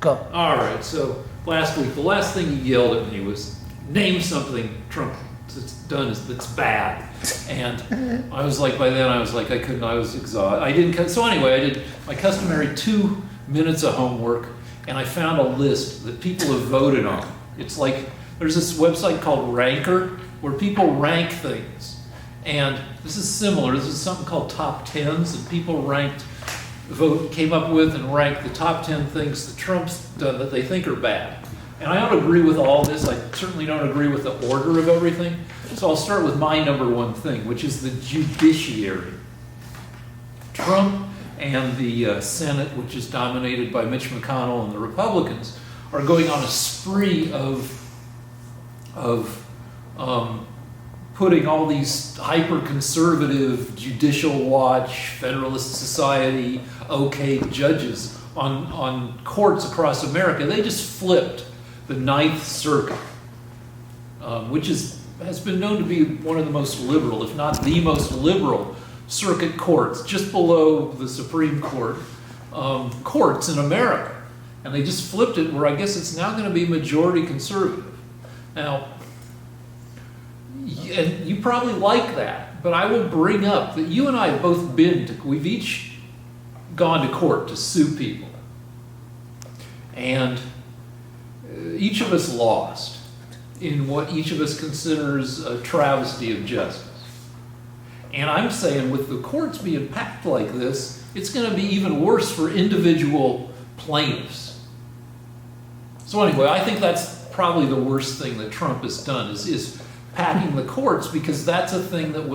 Go. All right, so last week, the last thing you yelled at me was, name something Trump that's done that's bad. And I was like, by then I was like, I couldn't, I was exhausted. I didn't, so anyway, I did my customary 2 minutes of homework, and I found a list that people have voted on. It's like, there's this website called Ranker, where people rank things. And this is similar, this is something called Top Tens, that people came up with and ranked the top 10 things that Trump's done that they think are bad. And I don't agree with all this. I certainly don't agree with the order of everything. So I'll start with my number 1 thing, which is the judiciary. Trump and the Senate, which is dominated by Mitch McConnell and the Republicans, are going on a spree of putting all these hyper-conservative Judicial Watch, Federalist Society, OK judges on courts across America. They just flipped the Ninth Circuit, which has been known to be one of the most liberal, if not the most liberal, circuit courts, just below the Supreme Court, courts in America. And they just flipped it where I guess it's now going to be majority conservative. Now, and you probably like that, but I will bring up that you and I have both we've each gone to court to sue people. And each of us lost in what each of us considers a travesty of justice. And I'm saying with the courts being packed like this, it's going to be even worse for individual plaintiffs. So anyway, I think that's probably the worst thing that Trump has done is packing the courts, because that's a thing that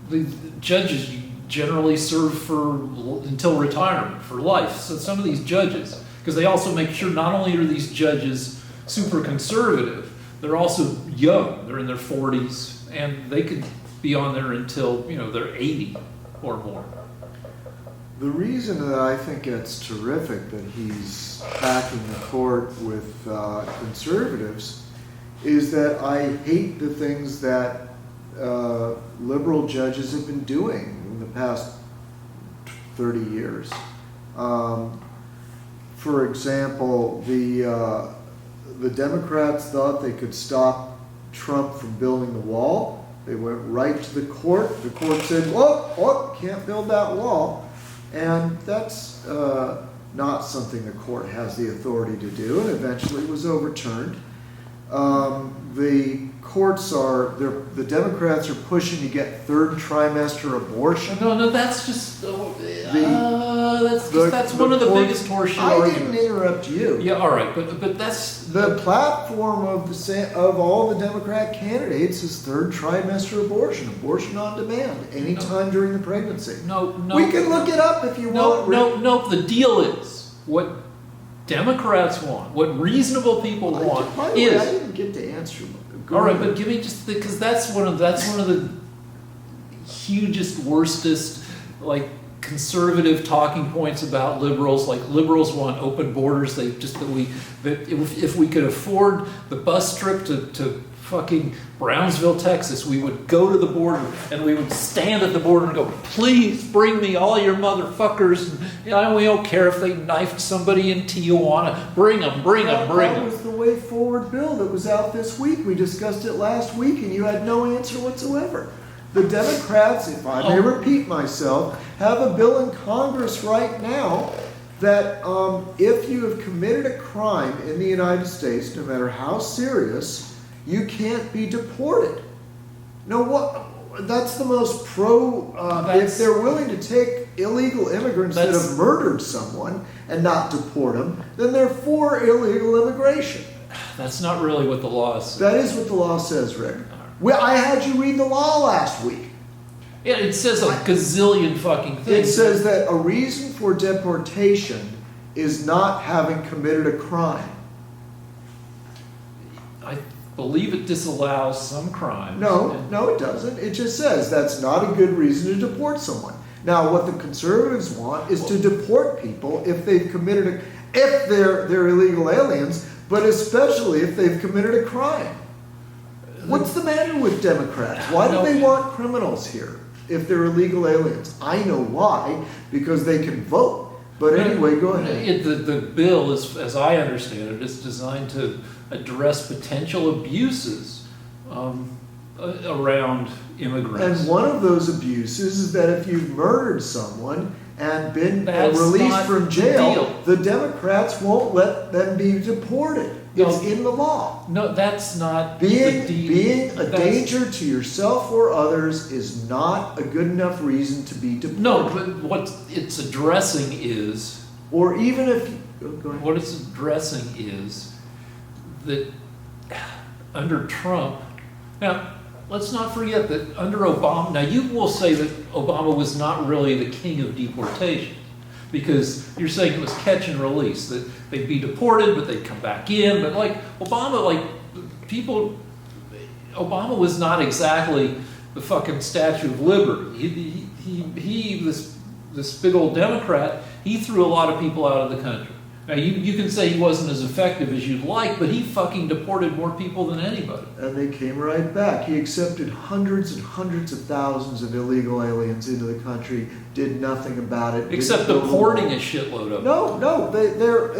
the judges generally serve until retirement, for life. So some of these judges, because they also make sure not only are these judges super conservative, they're also young. They're in their 40s, and they could be on there until, they're 80 or more. The reason that I think it's terrific that he's packing the court with conservatives is that I hate the things that liberal judges have been doing in the past 30 years. For example, the Democrats thought they could stop Trump from building the wall. They went right to the court. The court said, whoa, can't build that wall. And that's not something the court has the authority to do, and eventually was overturned. The courts the Democrats are pushing to get 3rd trimester abortion. No, that's just, that's one of the biggest horseshoe I arguments. didn't interrupt you. Yeah, all right, but that's... The platform of all the Democrat candidates is 3rd trimester abortion on demand, anytime during the pregnancy. No. We can look it up if you want. No, the deal is, what Democrats want, what reasonable people want By the way, I didn't get to answer. All right, but give me just because that's one of the hugest, worstest, like, conservative talking points about liberals. Like, liberals want open borders. They just if we could afford the bus trip to fucking Brownsville, Texas, we would go to the border and we would stand at the border and go, please bring me all your motherfuckers. And, we don't care if they knifed somebody in Tijuana. Bring them. That was the way forward bill that was out this week. We discussed it last week and you had no answer whatsoever. The Democrats, if I may repeat myself, have a bill in Congress right now that if you have committed a crime in the United States, no matter how serious, you can't be deported. No, that's the most if they're willing to take illegal immigrants that have murdered someone and not deport them, then they're for illegal immigration. That's not really what the law says. That is what the law says, Rick. Well, I had you read the law last week. Yeah, it says a gazillion fucking things. It says that a reason for deportation is not having committed a crime. I believe it disallows some crimes. No, it doesn't. It just says that's not a good reason to deport someone. Now, what the conservatives want is to deport people if they've committed if they're illegal aliens, but especially if they've committed a crime. What's the matter with Democrats? Why do they want criminals here if they're illegal aliens? I know why, because they can vote. But anyway, go ahead. The bill, is, as I understand it, is designed to address potential abuses around immigrants. And one of those abuses is that if you've murdered someone and been That's released not from the jail, deal. the Democrats won't let them be deported. It's No. in the law. No, that's not Being the deal. being a That's- danger to yourself or others is not a good enough reason to be deported. No, but what it's addressing is, Or even if go ahead. what it's addressing is that under Trump, now let's not forget that under Obama, now you will say that Obama was not really the king of deportation, because you're saying it was catch and release, that they'd be deported, but they'd come back in. But like Obama, like people, Obama was not exactly the fucking Statue of Liberty. This big old Democrat, he threw a lot of people out of the country. Now you can say he wasn't as effective as you'd like, but he fucking deported more people than anybody. And they came right back. He accepted hundreds and hundreds of thousands of illegal aliens into the country, did nothing about it. Except didn't build a deporting wall. a shitload of them. No, their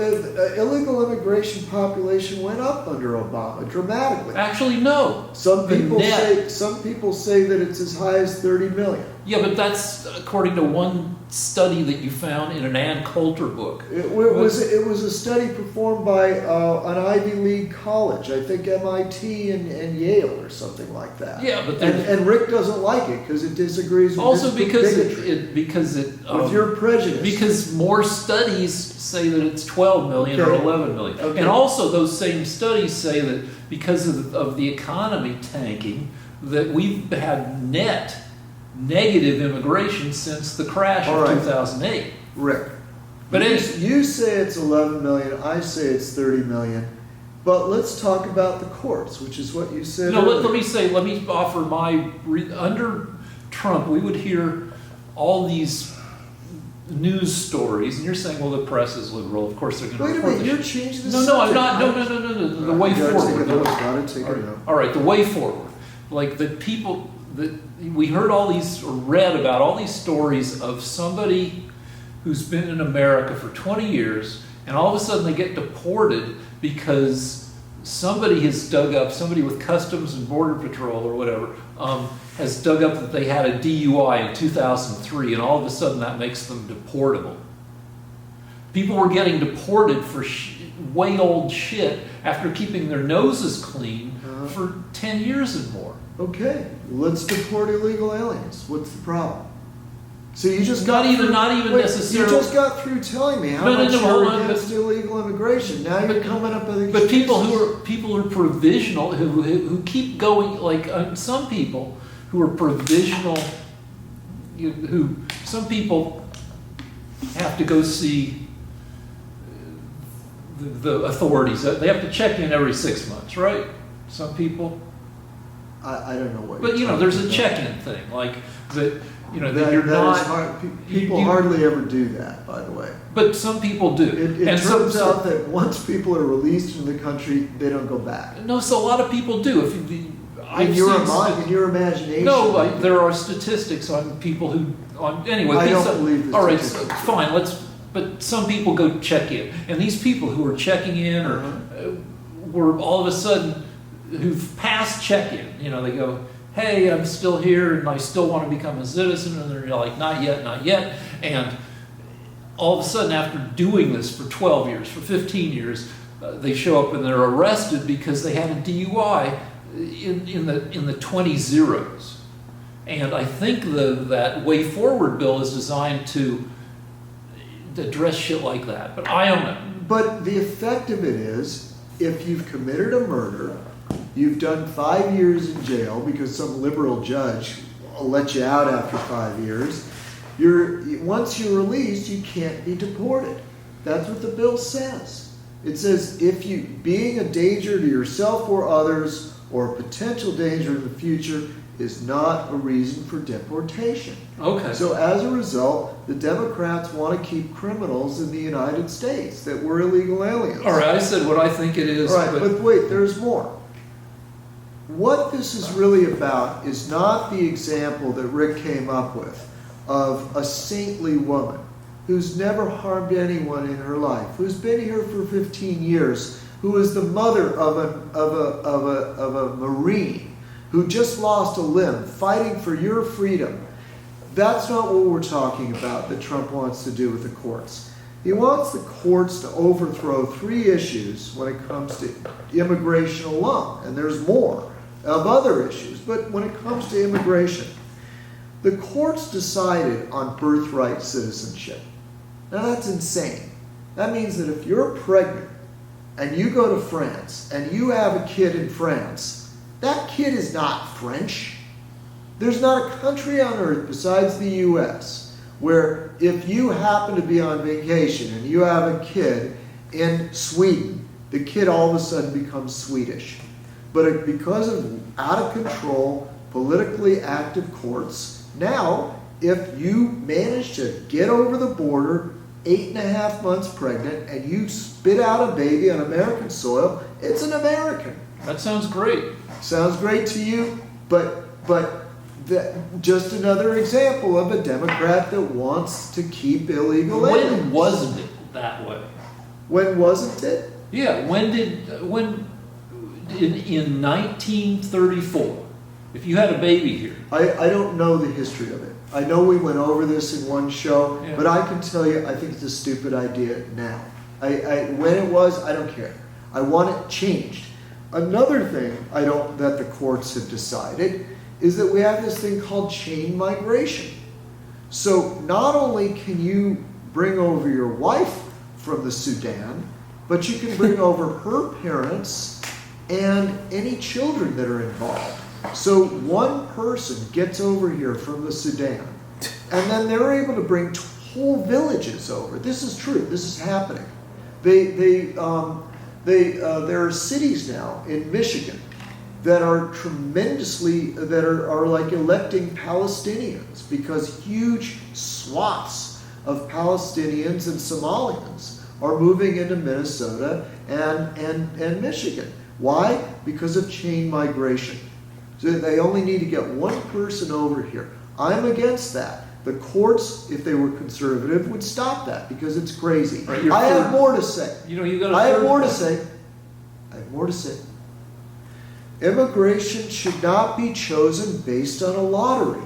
illegal immigration population went up under Obama dramatically. Actually, no. Some The people net- say that it's as high as 30 million. Yeah, but that's according to one study that you found in an Ann Coulter book. It was a study performed by an Ivy League college, I think MIT and Yale or something like that. Yeah, but and Rick doesn't like it because it disagrees with also his because bigotry, with your prejudice. because more studies say that it's 12 million or Okay. 11 million. Okay. And also those same studies say that because of the economy tanking, that we've had net negative immigration since the crash All of right. 2008. Rick, But you say it's 11 million, I say it's 30 million, but let's talk about the courts, which is what you said. No, earlier. let me offer my, under Trump, we would hear all these news stories, and you're saying, well, the press is liberal, of course they're going to Wait a report minute, this you're shit. changing the No, I'm subject. not, no, the way forward. Gotta take it out. All right, the way forward. Like the people that we heard all these, or read about all these stories of somebody who's been in America for 20 years, and all of a sudden they get deported because somebody has dug up, somebody with Customs and Border Patrol or whatever, has dug up that they had a DUI in 2003, and all of a sudden that makes them deportable. People were getting deported for way old shit after keeping their noses clean for 10 years and more. Okay, let's deport illegal aliens. What's the problem? So you just Not got even- through- not even wait, necessarily- You just got through telling me how No, no, much no, you're hold on, against illegal immigration. Now you're but- coming up with But people excuses. who are provisional, who keep going, like some people who are provisional, some people have to go see the authorities. They have to check in every 6 months, right? Some people. I don't know what. But you're there's talking a about. check-in thing, like that. That That, you're that not. is hard. People you- hardly ever do that, by the way. But some people do. It And so- turns out that once people are released from the country, they don't go back. No, so a lot of people do. If you, I've In your, seen in your imagination. no, they like, do. there are statistics on people who, anyway. I these don't are- believe the All right, so, statistics. fine. But some people go check in, and these people who are checking in or were all of a sudden who've passed check-in. They go, "Hey, I'm still here, and I still want to become a citizen," and they're like, "Not yet, not yet," and all of a sudden, after doing this for 12 years, for 15 years, they show up and they're arrested because they had a DUI in the 20 zeros. And I think that Way Forward bill is designed to address shit like that. But I don't know. But the effect of it is, if you've committed a murder, you've done 5 years in jail because some liberal judge will let you out after 5 years. Once you're released, you can't be deported. That's what the bill says. It says if you being a danger to yourself or others, or a potential danger in the future, is not a reason for deportation. Okay. So as a result, the Democrats want to keep criminals in the United States that were illegal aliens. All right, I said what I think it is. All right, but wait, there's more. What this is really about is not the example that Rick came up with of a saintly woman who's never harmed anyone in her life, who's been here for 15 years, who is the mother of a Marine, who just lost a limb fighting for your freedom. That's not what we're talking about that Trump wants to do with the courts. He wants the courts to overthrow 3 issues when it comes to immigration alone, and there's more of other issues, but when it comes to immigration, the courts decided on birthright citizenship. Now that's insane. That means that if you're pregnant and you go to France and you have a kid in France, that kid is not French. There's not a country on earth besides the US where if you happen to be on vacation and you have a kid in Sweden, the kid all of a sudden becomes Swedish. But because of out of control, politically active courts, now if you manage to get over the border 8.5 months pregnant and you spit out a baby on American soil, it's an American. That sounds great. Sounds great to you, but that, just another example of a Democrat that wants to keep illegal When aliens. wasn't it that way? When wasn't it? Yeah, in 1934, if you had a baby here, I don't know the history of it. I know we went over this in one show, Yeah. but I can tell you I think it's a stupid idea now. When it was, I don't care. I want it changed. Another thing that the courts have decided is that we have this thing called chain migration. So not only can you bring over your wife from the Sudan, but you can bring over her parents and any children that are involved. So one person gets over here from the Sudan, and then they're able to bring whole villages over. This is true. This is happening. There are cities now in Michigan that are are like electing Palestinians because huge swaths of Palestinians and Somalians are moving into Minnesota and Michigan. Why? Because of chain migration. So they only need to get one person over here. I'm against that. The courts, if they were conservative, would stop that because it's crazy. Right, I have more to say. you got. I have more to say. I have more to say. Immigration should not be chosen based on a lottery.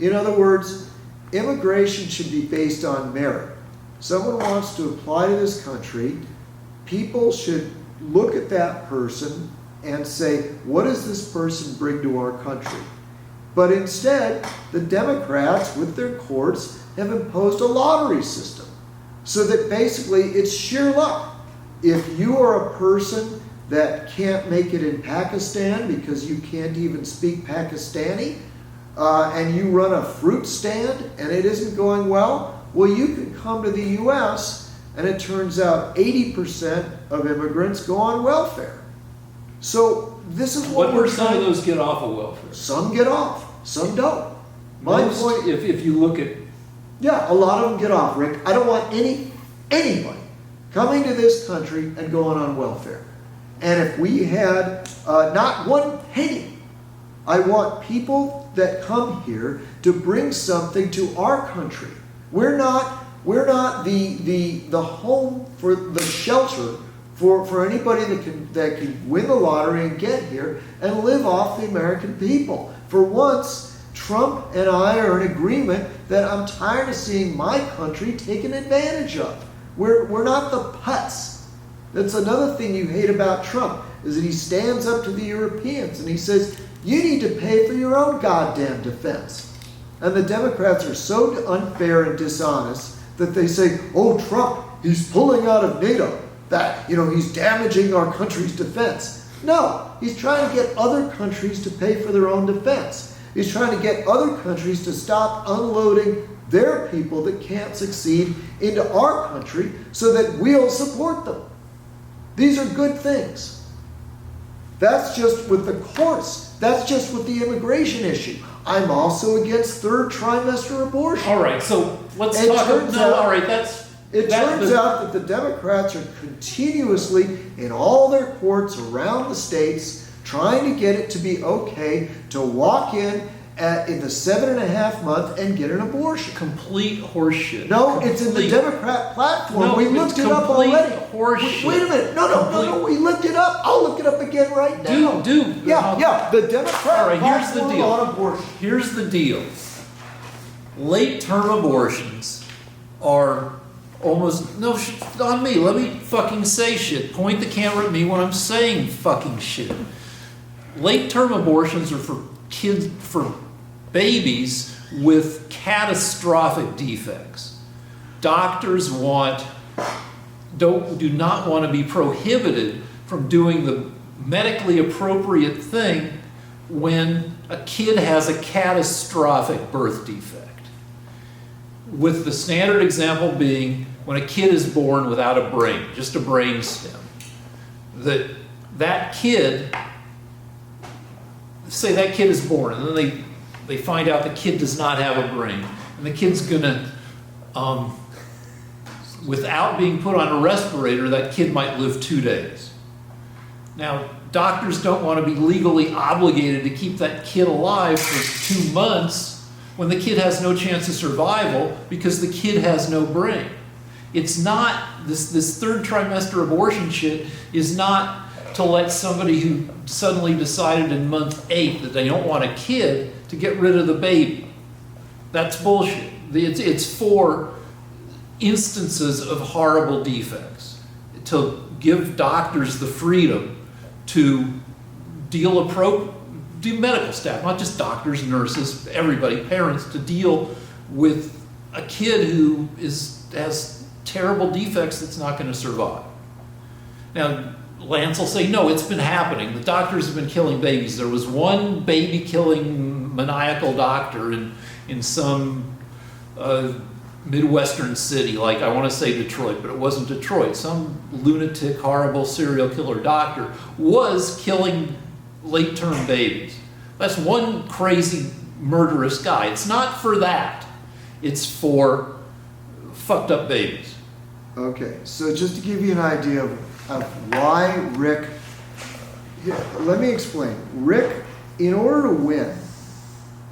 In other words, immigration should be based on merit. Someone wants to apply to this country, people should look at that person and say, what does this person bring to our country? But instead, the Democrats, with their courts, have imposed a lottery system. So that basically it's sheer luck. If you are a person that can't make it in Pakistan because you can't even speak Pakistani, and you run a fruit stand and it isn't going well, well, you can come to the U.S. and it turns out 80% of immigrants go on welfare. So this is what we're percent trying. of those get off of welfare? Some get off, some don't. My Most, point, if you look at, yeah, a lot of them get off, Rick. I don't want anybody coming to this country and going on welfare. And if we had not one penny, I want people that come here to bring something to our country. We're not the home for the shelter for anybody that can win the lottery and get here and live off the American people. For once, Trump and I are in agreement that I'm tired of seeing my country taken advantage of. We're not the putz. That's another thing you hate about Trump, is that he stands up to the Europeans and he says, you need to pay for your own goddamn defense. And the Democrats are so unfair and dishonest that they say, oh, Trump, he's pulling out of NATO, that, he's damaging our country's defense. No, he's trying to get other countries to pay for their own defense. He's trying to get other countries to stop unloading their people that can't succeed into our country so that we'll support them. These are good things. That's just with the courts. That's just with the immigration issue. I'm also against third trimester abortion. all right, so let's It talk. turns No, out- all right, that's. It turns out that the Democrats are continuously in all their courts around the states trying to get it to be okay to walk in in the 7.5 month and get an abortion. Complete horseshit. No, it's in the Complete- Democrat platform. No, we it's looked it up complete already. horseshit. Wait a minute. No. We looked it up. I'll look it up again right now. Do. Yeah. The Democrat All right, here's the platform deal. on abortion. Here's the deal. Late-term abortions are almost, no, on me, let me fucking say shit. Point the camera at me when I'm saying fucking shit. Late-term abortions are for kids, for babies with catastrophic defects. Doctors do not want to be prohibited from doing the medically appropriate thing when a kid has a catastrophic birth defect. With the standard example being when a kid is born without a brain, just a brain stem. That kid, say that kid is born, and then they find out the kid does not have a brain, and the kid's gonna, without being put on a respirator, that kid might live 2 days. Now, doctors don't want to be legally obligated to keep that kid alive for 2 months when the kid has no chance of survival because the kid has no brain. It's not, this third trimester abortion shit is not to let somebody who suddenly decided in month 8 that they don't want a kid to get rid of the baby. That's bullshit. It's for instances of horrible defects, to give doctors the freedom to do medical staff, not just doctors, nurses, everybody, parents, to deal with a kid who has terrible defects that's not going to survive. Now, Lance will say, no, it's been happening. The doctors have been killing babies. There was one baby-killing maniacal doctor in some Midwestern city, like I want to say Detroit, but it wasn't Detroit. Some lunatic, horrible serial killer doctor was killing late-term babies. That's one crazy, murderous guy. It's not for that. It's for fucked up babies. Okay, so just to give you an idea of why Rick, let me explain. Rick, in order to win,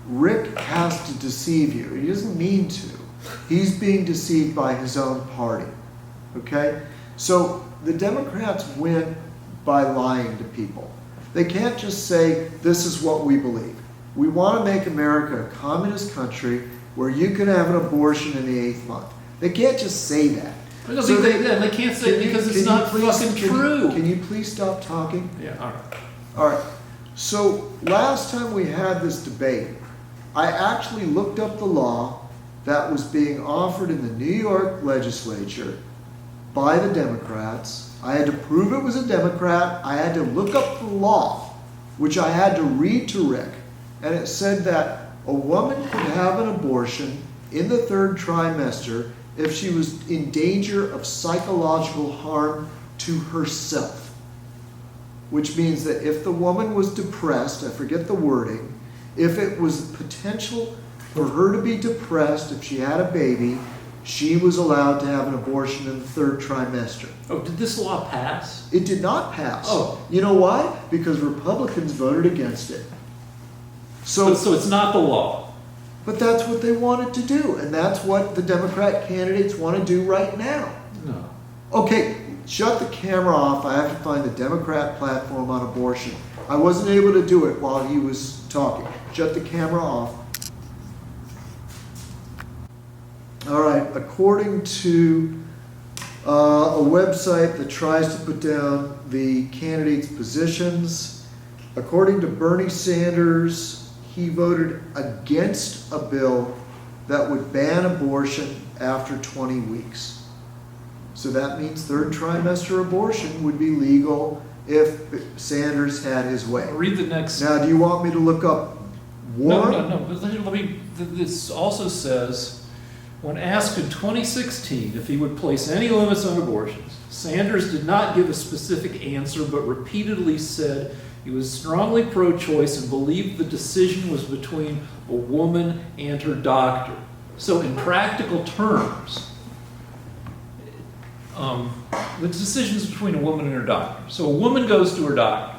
Rick has to deceive you. He doesn't mean to. He's being deceived by his own party. Okay? So the Democrats win by lying to people. They can't just say, this is what we believe. We want to make America a communist country where you can have an abortion in the 8th month. They can't just say that. No, so they can't say it because it's not fucking true. Can you please stop talking? Yeah, all right. All right. So last time we had this debate, I actually looked up the law that was being offered in the New York legislature by the Democrats. I had to prove it was a Democrat. I had to look up the law, which I had to read to Rick. And it said that a woman could have an abortion in the 3rd trimester if she was in danger of psychological harm to herself. Which means that if the woman was depressed, I forget the wording, if it was potential for her to be depressed if she had a baby, she was allowed to have an abortion in the 3rd trimester. Oh, did this law pass? It did not pass. Oh. You know why? Because Republicans voted against it. So it's not the law. But that's what they wanted to do, and that's what the Democrat candidates want to do right now. No. Okay, shut the camera off. I have to find the Democrat platform on abortion. I wasn't able to do it while he was talking. Shut the camera off. All right, according to a website that tries to put down the candidates' positions, according to Bernie Sanders, he voted against a bill that would ban abortion after 20 weeks. So that means 3rd trimester abortion would be legal if Sanders had his way. Read the next. Now, do you want me to look up Warren? No. But let me. This also says, when asked in 2016 if he would place any limits on abortions, Sanders did not give a specific answer, but repeatedly said he was strongly pro-choice and believed the decision was between a woman and her doctor. So in practical terms, the decision is between a woman and her doctor. So a woman goes to her doctor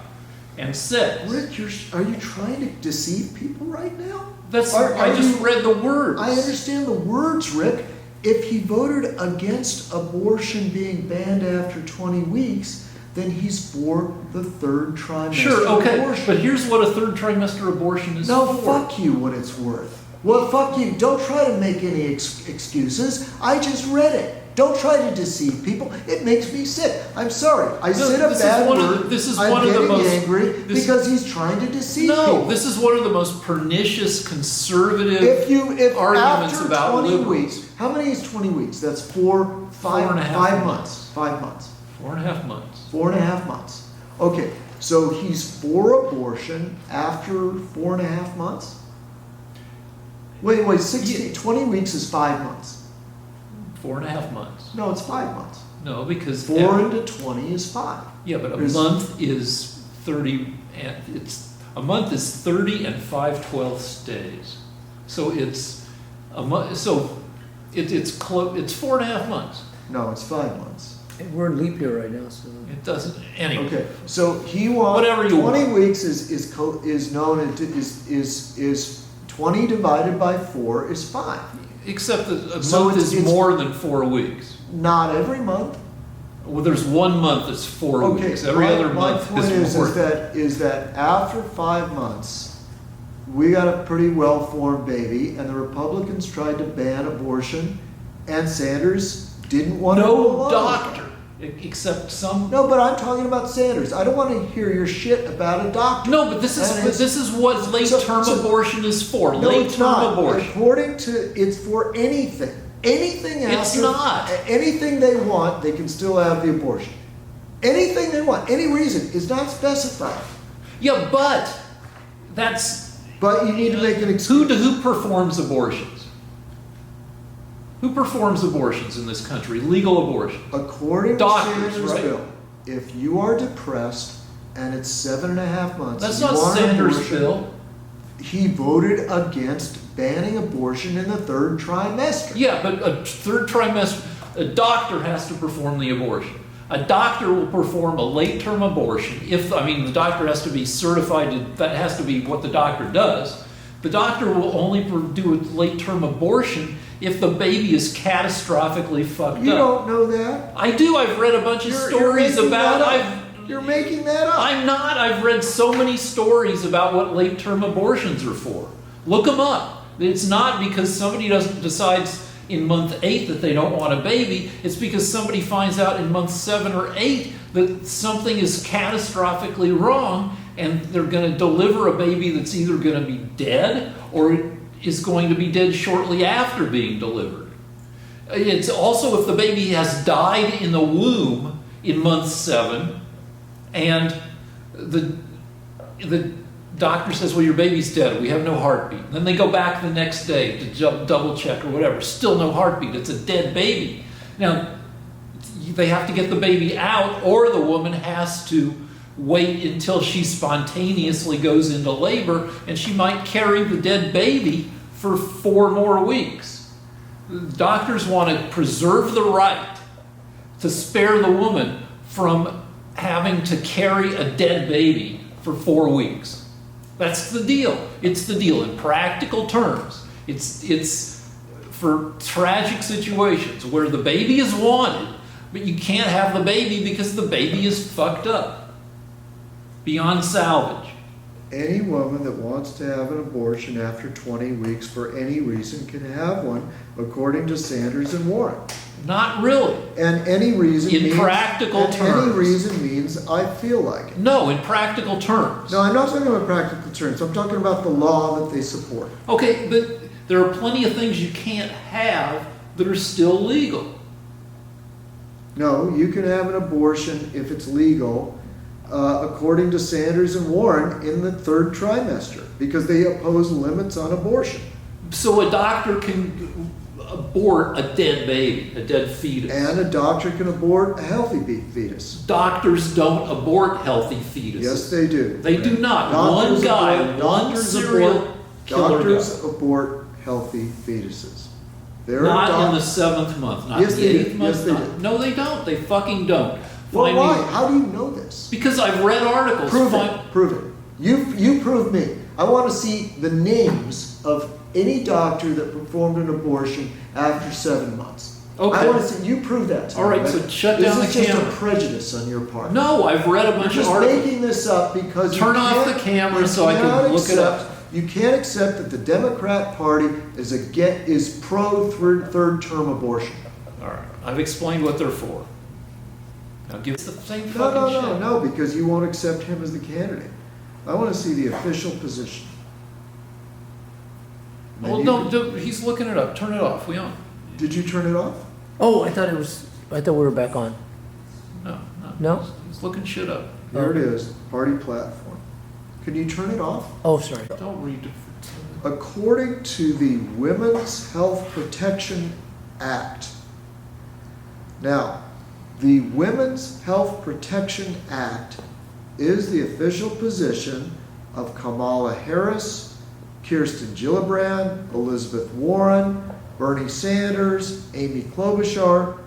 and says. Rick, are you trying to deceive people right now? I just read the words. I understand the words, Rick. If he voted against abortion being banned after 20 weeks, then he's for the third trimester Sure, okay, abortion. but here's what a third trimester abortion is No, for. fuck you what it's worth. Well, fuck you. Don't try to make any excuses. I just read it. Don't try to deceive people. It makes me sick. I'm sorry. I said a this is bad one of word. the- this is I'm one of the getting most- angry this- because he's trying to deceive No, people. this is one of the most pernicious conservative If arguments after about 20 liberals. weeks, how many is 20 weeks? That's 5 months. 5 months. 4.5 months. 4.5 months. Okay, so he's for abortion after 4.5 months? Wait, 20 weeks is 5 months. 4.5 months. No, it's 5 months. No, because 4 into 20 is 5. yeah, but a There's- month is 30, and a month is 30 and 5/12 days. So it's a month. So it's 4.5 months. No, it's 5 months. And we're in leap year right now, so. It doesn't anyway. Okay, so he wants Whatever you 20 want. weeks is known is 20 divided by 4 is 5. Except that a So month it's- is more than 4 weeks. Not every month. Well, there's 1 month that's 4 Okay, weeks. Every other my month point is more. is that after 5 months, we got a pretty well-formed baby, and the Republicans tried to ban abortion, and Sanders didn't want to go No along. doctor, except some. No, but I'm talking about Sanders. I don't want to hear your shit about a doctor. No, but this And it's- is what late-term so- abortion is for. No, it's Late-term not. abortion. According to, it's for anything. Anything It's after. not. Anything they want, they can still have the abortion. Anything they want, any reason is not specified. Yeah, but that's But you need to make an excuse. who performs abortions? Who performs abortions in this country? Legal abortion. According Doctors, to Sanders' right? bill, if you are depressed and it's 7.5 months, That's you not want an Sanders' abortion, bill. He voted against banning abortion in the third trimester. Yeah, but a third trimester, a doctor has to perform the abortion. A doctor will perform a late-term abortion the doctor has to be certified, that has to be what the doctor does. The doctor will only do a late-term abortion if the baby is catastrophically fucked You up. don't know that. I do, I've read a bunch of You're stories making about, that up. You're making that up. I'm not, I've read so many stories about what late-term abortions are for. Look them up. It's not because somebody decides in month 8 that they don't want a baby. It's because somebody finds out in month 7 or 8 that something is catastrophically wrong, and they're going to deliver a baby that's either going to be dead or is going to be dead shortly after being delivered. It's also if the baby has died in the womb in month 7, and the doctor says, well, your baby's dead. We have no heartbeat. Then they go back the next day to double check or whatever. Still no heartbeat. It's a dead baby. Now, they have to get the baby out, or the woman has to wait until she spontaneously goes into labor, and she might carry the dead baby for 4 more weeks. Doctors want to preserve the right to spare the woman from having to carry a dead baby for 4 weeks. That's the deal. It's the deal in practical terms. It's for tragic situations where the baby is wanted, but you can't have the baby because the baby is fucked up beyond salvage. Any woman that wants to have an abortion after 20 weeks for any reason can have one, according to Sanders and Warren. Not really. And any reason In means, practical and terms. any reason means I feel like it. No, in practical terms. No, I'm not talking about practical terms. I'm talking about the law that they support. Okay, but there are plenty of things you can't have that are still legal. No, you can have an abortion if it's legal, according to Sanders and Warren, in the third trimester, because they oppose limits on abortion. So a doctor can abort a dead baby, a dead fetus. And a doctor can abort a healthy fetus. Doctors don't abort healthy fetuses. Yes, they do. They do not. Doctors One guy, abort- one doctors serial abort- killer Doctors guy. abort healthy fetuses. There are Not in the doc- 7th month, not Yes, the they do. 8th month. Yes, they not- do. No, they don't. They fucking don't. Well, Find why? me- How do you know this? Because I've read articles. Prove Find- it. Prove it. You prove me. I want to see the names of any doctor that performed an abortion after 7 months. Okay. I want to see you prove that to me. All right, so shut down the This is just camera. a prejudice on your part. No, I've read a You're bunch of just articles. making this up because Turn you off can't- the camera you so I can cannot look it up. accept- You can't accept that the Democrat Party is pro third term abortion. All right, I've explained what they're for. Now give us the same No, fucking no, shit. no, because you won't accept him as the candidate. I want to see the official position. Well, And no, you- he's looking it up. Turn it off. We on. Did you turn it off? Oh, I thought we were back on. No, No? He's looking shit up. There it is, party platform. Can you turn it off? Oh, sorry. Don't read it. According to the Women's Health Protection Act. Now, the Women's Health Protection Act is the official position of Kamala Harris, Kirsten Gillibrand, Elizabeth Warren, Bernie Sanders, Amy Klobuchar,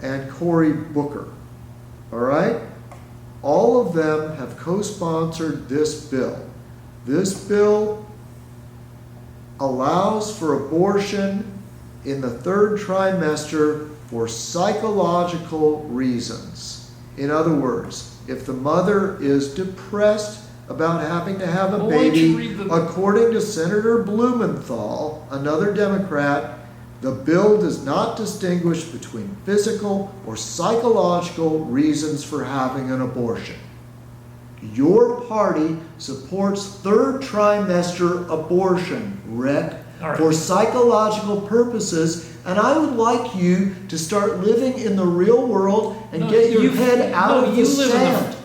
and Cory Booker. All right? All of them have co-sponsored this bill. This bill allows for abortion in the third trimester for psychological reasons. In other words, if the mother is depressed about having to have a Well, why don't you baby, read the- according to Senator Blumenthal, another Democrat, the bill does not distinguish between physical or psychological reasons for having an abortion. Your party supports third trimester abortion, Rick, All right. for psychological purposes, and I would like you to start living in the real world and No, get your you- head out no, of the you live in the- sand.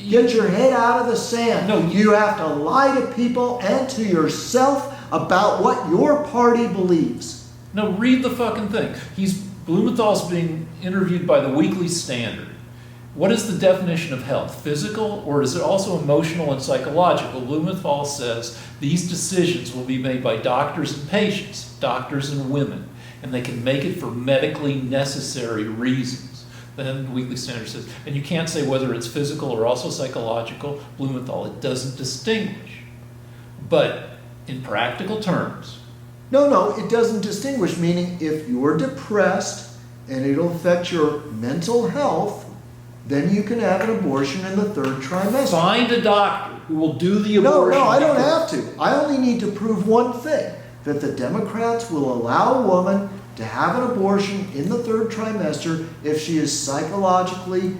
Get your head out of the sand. No, you have to lie to people and to yourself about what your party believes. No, read the fucking thing. Blumenthal's being interviewed by the Weekly Standard. What is the definition of health? Physical, or is it also emotional and psychological? Blumenthal says these decisions will be made by doctors and patients, doctors and women, and they can make it for medically necessary reasons. Then the Weekly Standard says, and you can't say whether it's physical or also psychological. Blumenthal, it doesn't distinguish. But in practical terms, No, it doesn't distinguish, meaning if you're depressed and it'll affect your mental health, then you can have an abortion in the third trimester. find a doctor who will do the No, abortion. I don't have to. I only need to prove one thing, that the Democrats will allow a woman to have an abortion in the third trimester if she is psychologically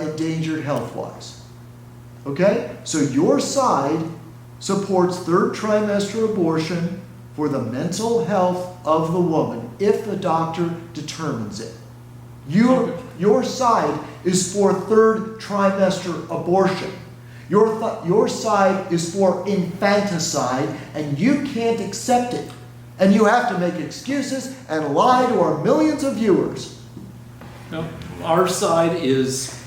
endangered health-wise. Okay? So your side supports third trimester abortion for the mental health of the woman if the doctor determines it. Your side is for third trimester abortion. Your side is for infanticide, and you can't accept it. And you have to make excuses and lie to our millions of viewers. No, our side is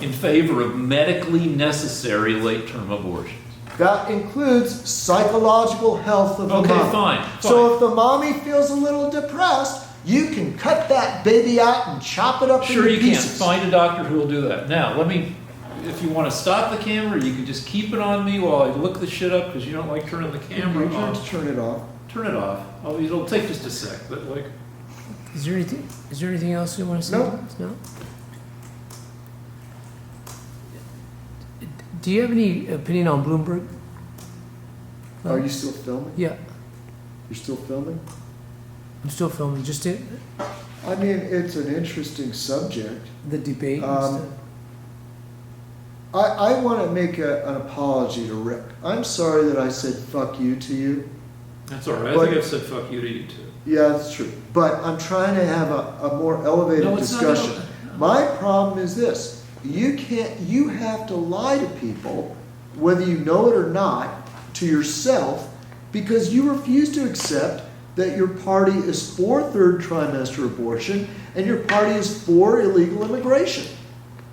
in favor of medically necessary late-term abortions. That includes psychological health of the Okay, mom. fine. So if the mommy feels a little depressed, you can cut that baby out and chop it up Sure into you can. pieces. Find a doctor who will do that. Now, if you want to stop the camera, you can just keep it on me while I look the shit up because you don't like turning the camera You trying off. to turn it off. Turn it off. It'll take just a sec, but like, Is there anything else you want to say? No. No? Do you have any opinion on Bloomberg? Are you still filming? Yeah, You're still filming? I'm still filming. Just the I mean, it's an interesting subject. debate and Um, stuff. I want to make an apology to Rick. I'm sorry that I said fuck you to you. that's all right. I But- think I've said fuck you to you too. Yeah, that's true. But I'm trying to have a more elevated No, it's not discussion. ele- My problem is this. You have to lie to people, whether you know it or not, to yourself, because you refuse to accept that your party is for third trimester abortion and your party is for illegal immigration.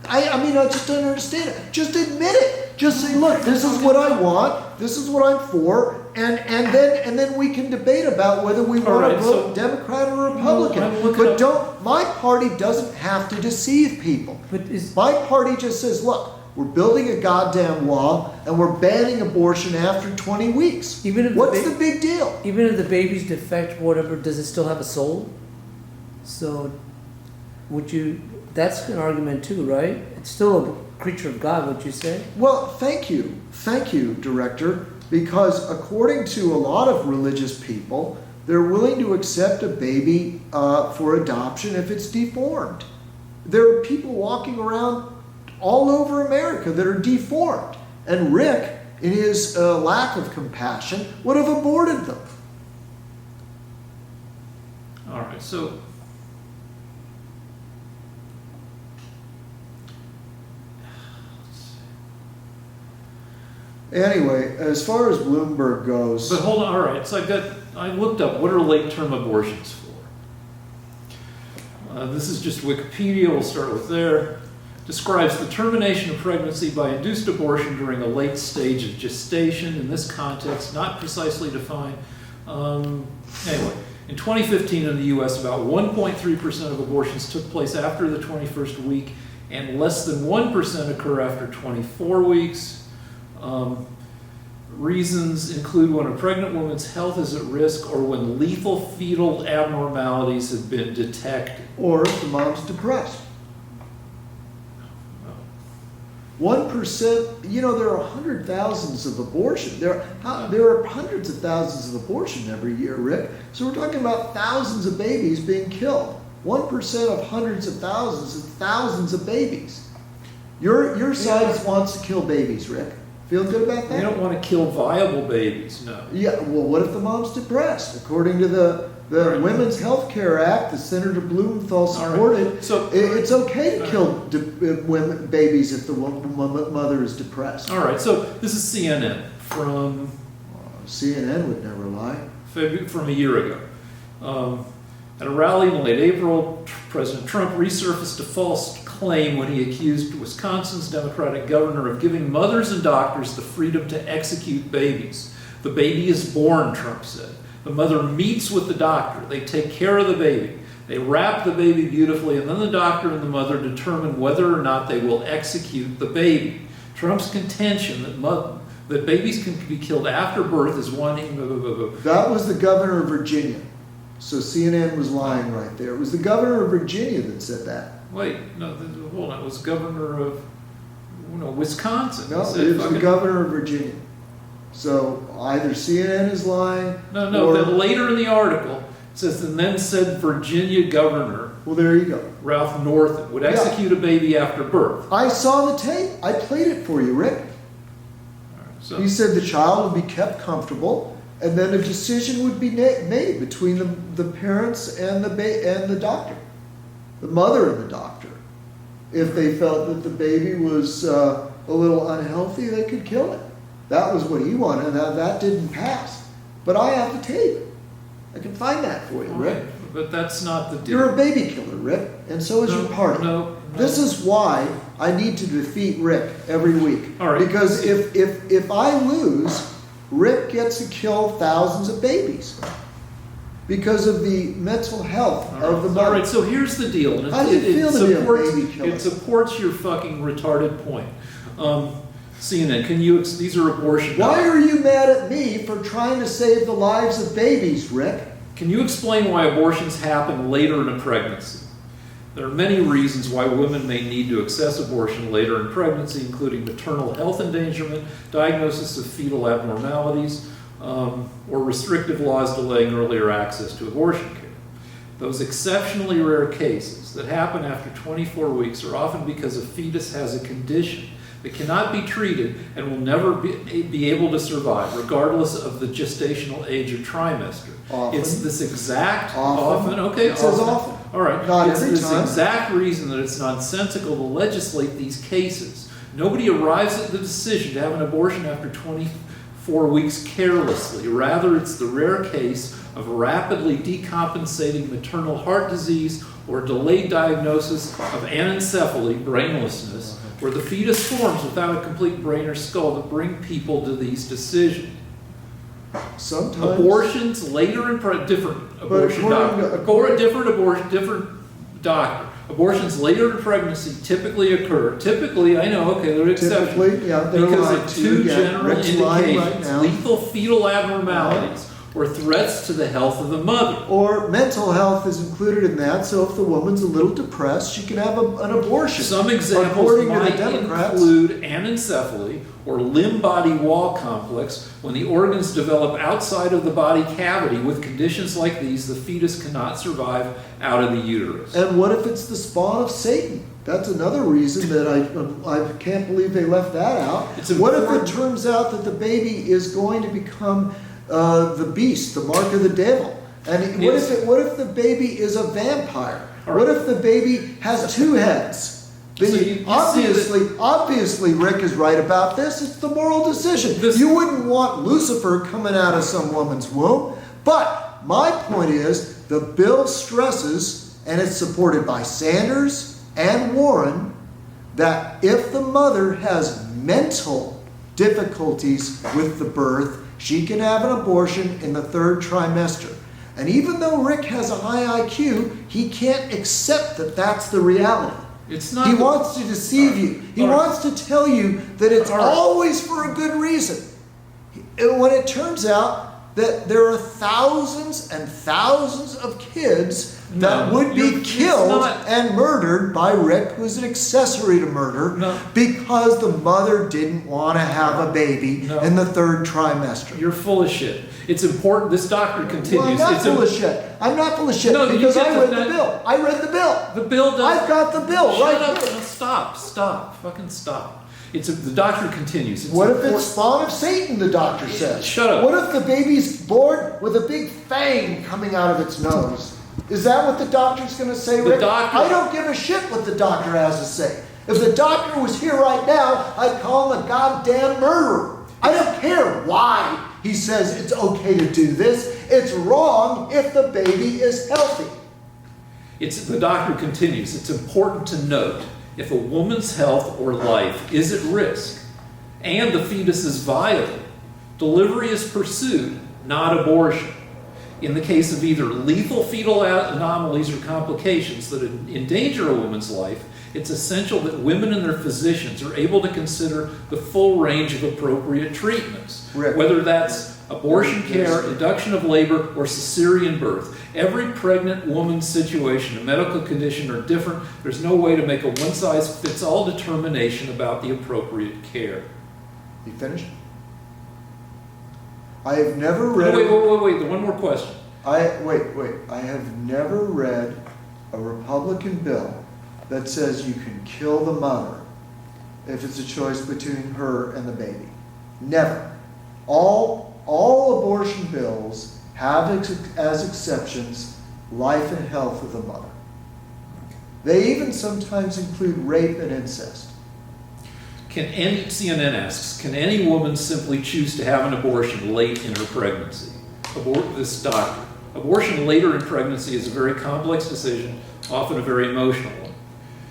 I mean, I just don't understand it. Just admit it. Just say, look, this is what I want, this is what I'm for, and then we can debate about whether we All want right, to vote so- Democrat or Republican. I'm looking But up- don't, my party doesn't have to deceive people. But is, My party just says, look, we're building a goddamn wall and we're banning abortion after 20 weeks. Even if the What's ba- the big deal? even if the baby's defect, whatever, does it still have a soul? So, would you? That's an argument too, right? It's still a creature of God. Would you say? Well, thank you, Director, because according to a lot of religious people, they're willing to accept a baby for adoption if it's deformed. There are people walking around all over America that are deformed, and Rick, in his lack of compassion, would have aborted them. All right, so Anyway, as far as Bloomberg goes, but hold on. All right, so I looked up what are late-term abortions for. This is just Wikipedia. We'll start with there. Describes the termination of pregnancy by induced abortion during a late stage of gestation. In this context, not precisely defined. Anyway, in 2015 in the U.S., about 1.3% of abortions took place after the 21st week, and less than 1% occur after 24 weeks. Reasons include when a pregnant woman's health is at risk or when lethal fetal abnormalities have been detected. or if the mom's depressed. 1%, you know, there are thousands of abortion. There are hundreds of thousands of abortion every year, Rick. So we're talking about thousands of babies being killed. 1% of hundreds of thousands is thousands of babies. Your side wants to kill babies, Rick. Feel good about They that? don't want to kill viable babies, no. Yeah, well, what if the mom's depressed? According to the Right. Women's Health Care Act that Senator Blumenthal All right. supported, So- it's okay to All kill women, babies if the mother is depressed. All right, so this is CNN from CNN would never lie. from a year ago. At a rally in late April, President Trump resurfaced a false claim when he accused Wisconsin's Democratic governor of giving mothers and doctors the freedom to execute babies. The baby is born, Trump said. The mother meets with the doctor. They take care of the baby. They wrap the baby beautifully, and then the doctor and the mother determine whether or not they will execute the baby. Trump's contention that babies can be killed after birth is one. That was the governor of Virginia. So CNN was lying right there. It was the governor of Virginia that said that. Wait, no, hold on. It was governor of Wisconsin. No, He said it was the fucking- governor of Virginia. So either CNN is lying. No, or, then later in the article, it says, and then said Virginia Governor well, there you go. Ralph Northam would execute a baby after birth. I saw the tape. I played it for you, Rick. So, He said the child would be kept comfortable, and then a decision would be made between the parents and the doctor, the mother and the doctor. If they felt that the baby was a little unhealthy, they could kill it. That was what he wanted, and that didn't pass. But I have the tape. I can find that for you, Rick. okay, but that's not the deal. You're a baby killer, Rick, and so is your party. No. This is why I need to defeat Rick every week. All right. Because if I lose, Rick gets to kill thousands of babies because of the mental health of the All mother. right, so here's the deal. And How does it feel to be a baby killer? It supports your fucking retarded point. CNN, these are abortion Why doctors. are you mad at me for trying to save the lives of babies, Rick? Can you explain why abortions happen later in a pregnancy? There are many reasons why women may need to access abortion later in pregnancy, including maternal health endangerment, diagnosis of fetal abnormalities, or restrictive laws delaying earlier access to abortion care. Those exceptionally rare cases that happen after 24 weeks are often because a fetus has a condition that cannot be treated and will never be able to survive, regardless of the gestational age or trimester. Often. It's this exact Often. Okay, It says often. All right. Not it's every this time. exact reason that it's nonsensical to legislate these cases. Nobody arrives at the decision to have an abortion after 24 weeks carelessly. Rather, it's the rare case of rapidly decompensating maternal heart disease or delayed diagnosis of anencephaly, brainlessness, where the fetus forms without a complete brain or skull that bring people to these decisions. Sometimes. Abortions later in different abortion according doctor, to- or a different doctor. Abortions later in pregnancy typically occur. Typically, I know, okay, there are exceptions. Typically, yeah, they're Because lying of to you two again. general Rick's lying right indications: now. lethal fetal abnormalities or threats to the health of the mother. Or mental health is included in that, so if the woman's a little depressed, she can have an abortion. Some examples According to the might Democrats. include anencephaly or limb-body wall complex. When the organs develop outside of the body cavity, with conditions like these, the fetus cannot survive out of the uterus. And what if it's the spawn of Satan? That's another reason that I can't believe they left that out. It's What if it important. turns out that the baby is going to become the beast, the mark of the devil? And Yes. what if the baby is a vampire? All What right. if the baby has two heads? Then So you- you see obviously, Rick is right about this. It's the moral decision. This- You wouldn't want Lucifer coming out of some woman's womb. But my point is, the bill stresses, and it's supported by Sanders and Warren, that if the mother has mental difficulties with the birth, she can have an abortion in the 3rd trimester. And even though Rick has a high IQ, he can't accept that that's the reality. It's not. He the- wants to deceive you. He All right. wants to tell you that it's All right. always for a good reason. And when it turns out that there are thousands and thousands of kids that No, would be you're- it's killed not- and murdered by Rick, who's an accessory to murder, No. because the mother didn't want to have a baby No. in the 3rd trimester. You're full of shit. It's important. This doctrine Well, I'm continues. not It's full of shit. I'm not full of shit No, you because get I to read the that- bill. I read the bill. The bill does. I've got the bill Shut right up. here. No, stop. Fucking stop. The doctrine continues. It's What if important- it's spawn of Satan, the doctor says? Shut up. What if the baby's born with a big fang coming out of its nose? Is that what the doctor's going to say, The Rick? doctor- I don't give a shit what the doctor has to say. If the doctor was here right now, I'd call him a goddamn murderer. I don't care why he says it's okay to do this. It's wrong if the baby is healthy. The doctrine continues. It's important to note if a woman's health or life is at risk and the fetus is viable, delivery is pursued, not abortion. In the case of either lethal fetal anomalies or complications that endanger a woman's life, it's essential that women and their physicians are able to consider the full range of appropriate treatments, Rick. whether that's abortion care, induction of labor, or cesarean birth. Every pregnant woman's situation and medical condition are different. There's no way to make a one-size-fits-all determination about the appropriate care. You finished? I have never read. Wait. One more question. I have never read a Republican bill that says you can kill the mother if it's a choice between her and the baby. Never. All abortion bills have as exceptions life and health of the mother. They even sometimes include rape and incest. CNN asks, can any woman simply choose to have an abortion late in her pregnancy? This doctor. Abortion later in pregnancy is a very complex decision, often a very emotional one.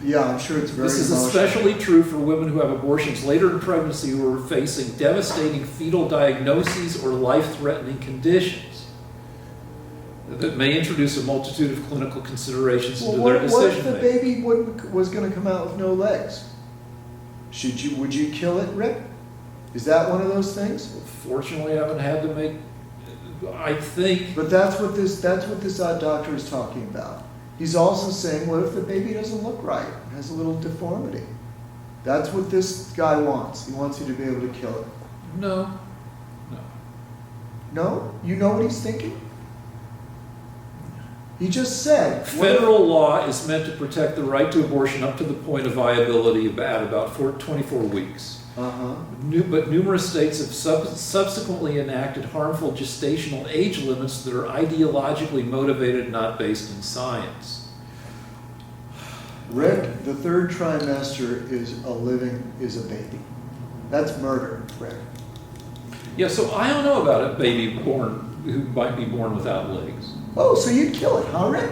Yeah, I'm sure it's very This is emotional. especially true for women who have abortions later in pregnancy who are facing devastating fetal diagnoses or life-threatening conditions that may introduce a multitude of clinical considerations into their What if the decision-making. baby was going to come out with no legs? Would you kill it, Rick? Is that one of those things? Fortunately, I haven't had to make. I think. But that's what this doctor is talking about. He's also saying, what if the baby doesn't look right, has a little deformity? That's what this guy wants. He wants you to be able to kill it. No. No? You know what he's thinking? He just said. Federal law is meant to protect the right to abortion up to the point of viability at about 24 weeks. Uh-huh. But numerous states have subsequently enacted harmful gestational age limits that are ideologically motivated, not based in science. Rick, the 3rd trimester is a baby. That's murder, Rick. Yeah, so I don't know about a baby who might be born without legs. Oh, so you'd kill it, huh, Rick?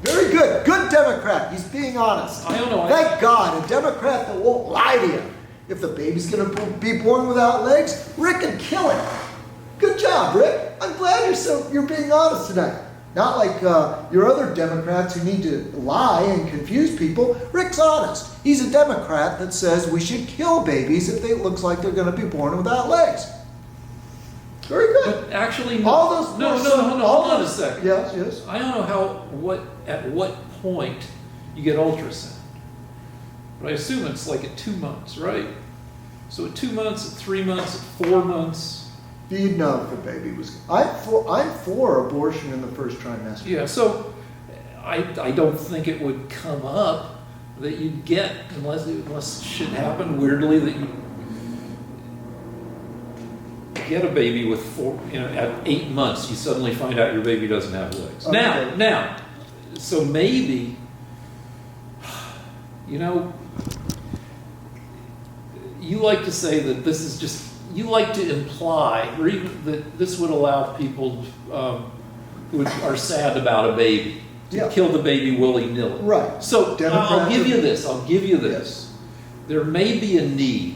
Very good. Good Democrat. He's being honest. I don't know. Thank God, a Democrat that won't lie to you. If the baby's going to be born without legs, Rick can kill it. Good job, Rick. I'm glad you're being honest tonight. Not like your other Democrats who need to lie and confuse people. Rick's honest. He's a Democrat that says we should kill babies if it looks like they're going to be born without legs. Very good. But actually, no. All those no, poor no, sons- no, no, all hold on a those- second. Yes, yes. I don't know at what point you get ultrasound. But I assume it's like at 2 months, right? So at 2 months, at 3 months, at 4 months. You'd know if the baby was. I'm for abortion in the first trimester. Yeah, so I don't think it would come up that you'd get, unless shit happened weirdly, that you get a baby with at 8 months, you suddenly find out your baby doesn't have legs. Okay. Now, so maybe, you like to say that this is just, you like to imply, or even that this would allow people who are sad about a baby to Yeah. kill the baby willy-nilly. Right. So I'll Democrats give are- you this. There may be a need,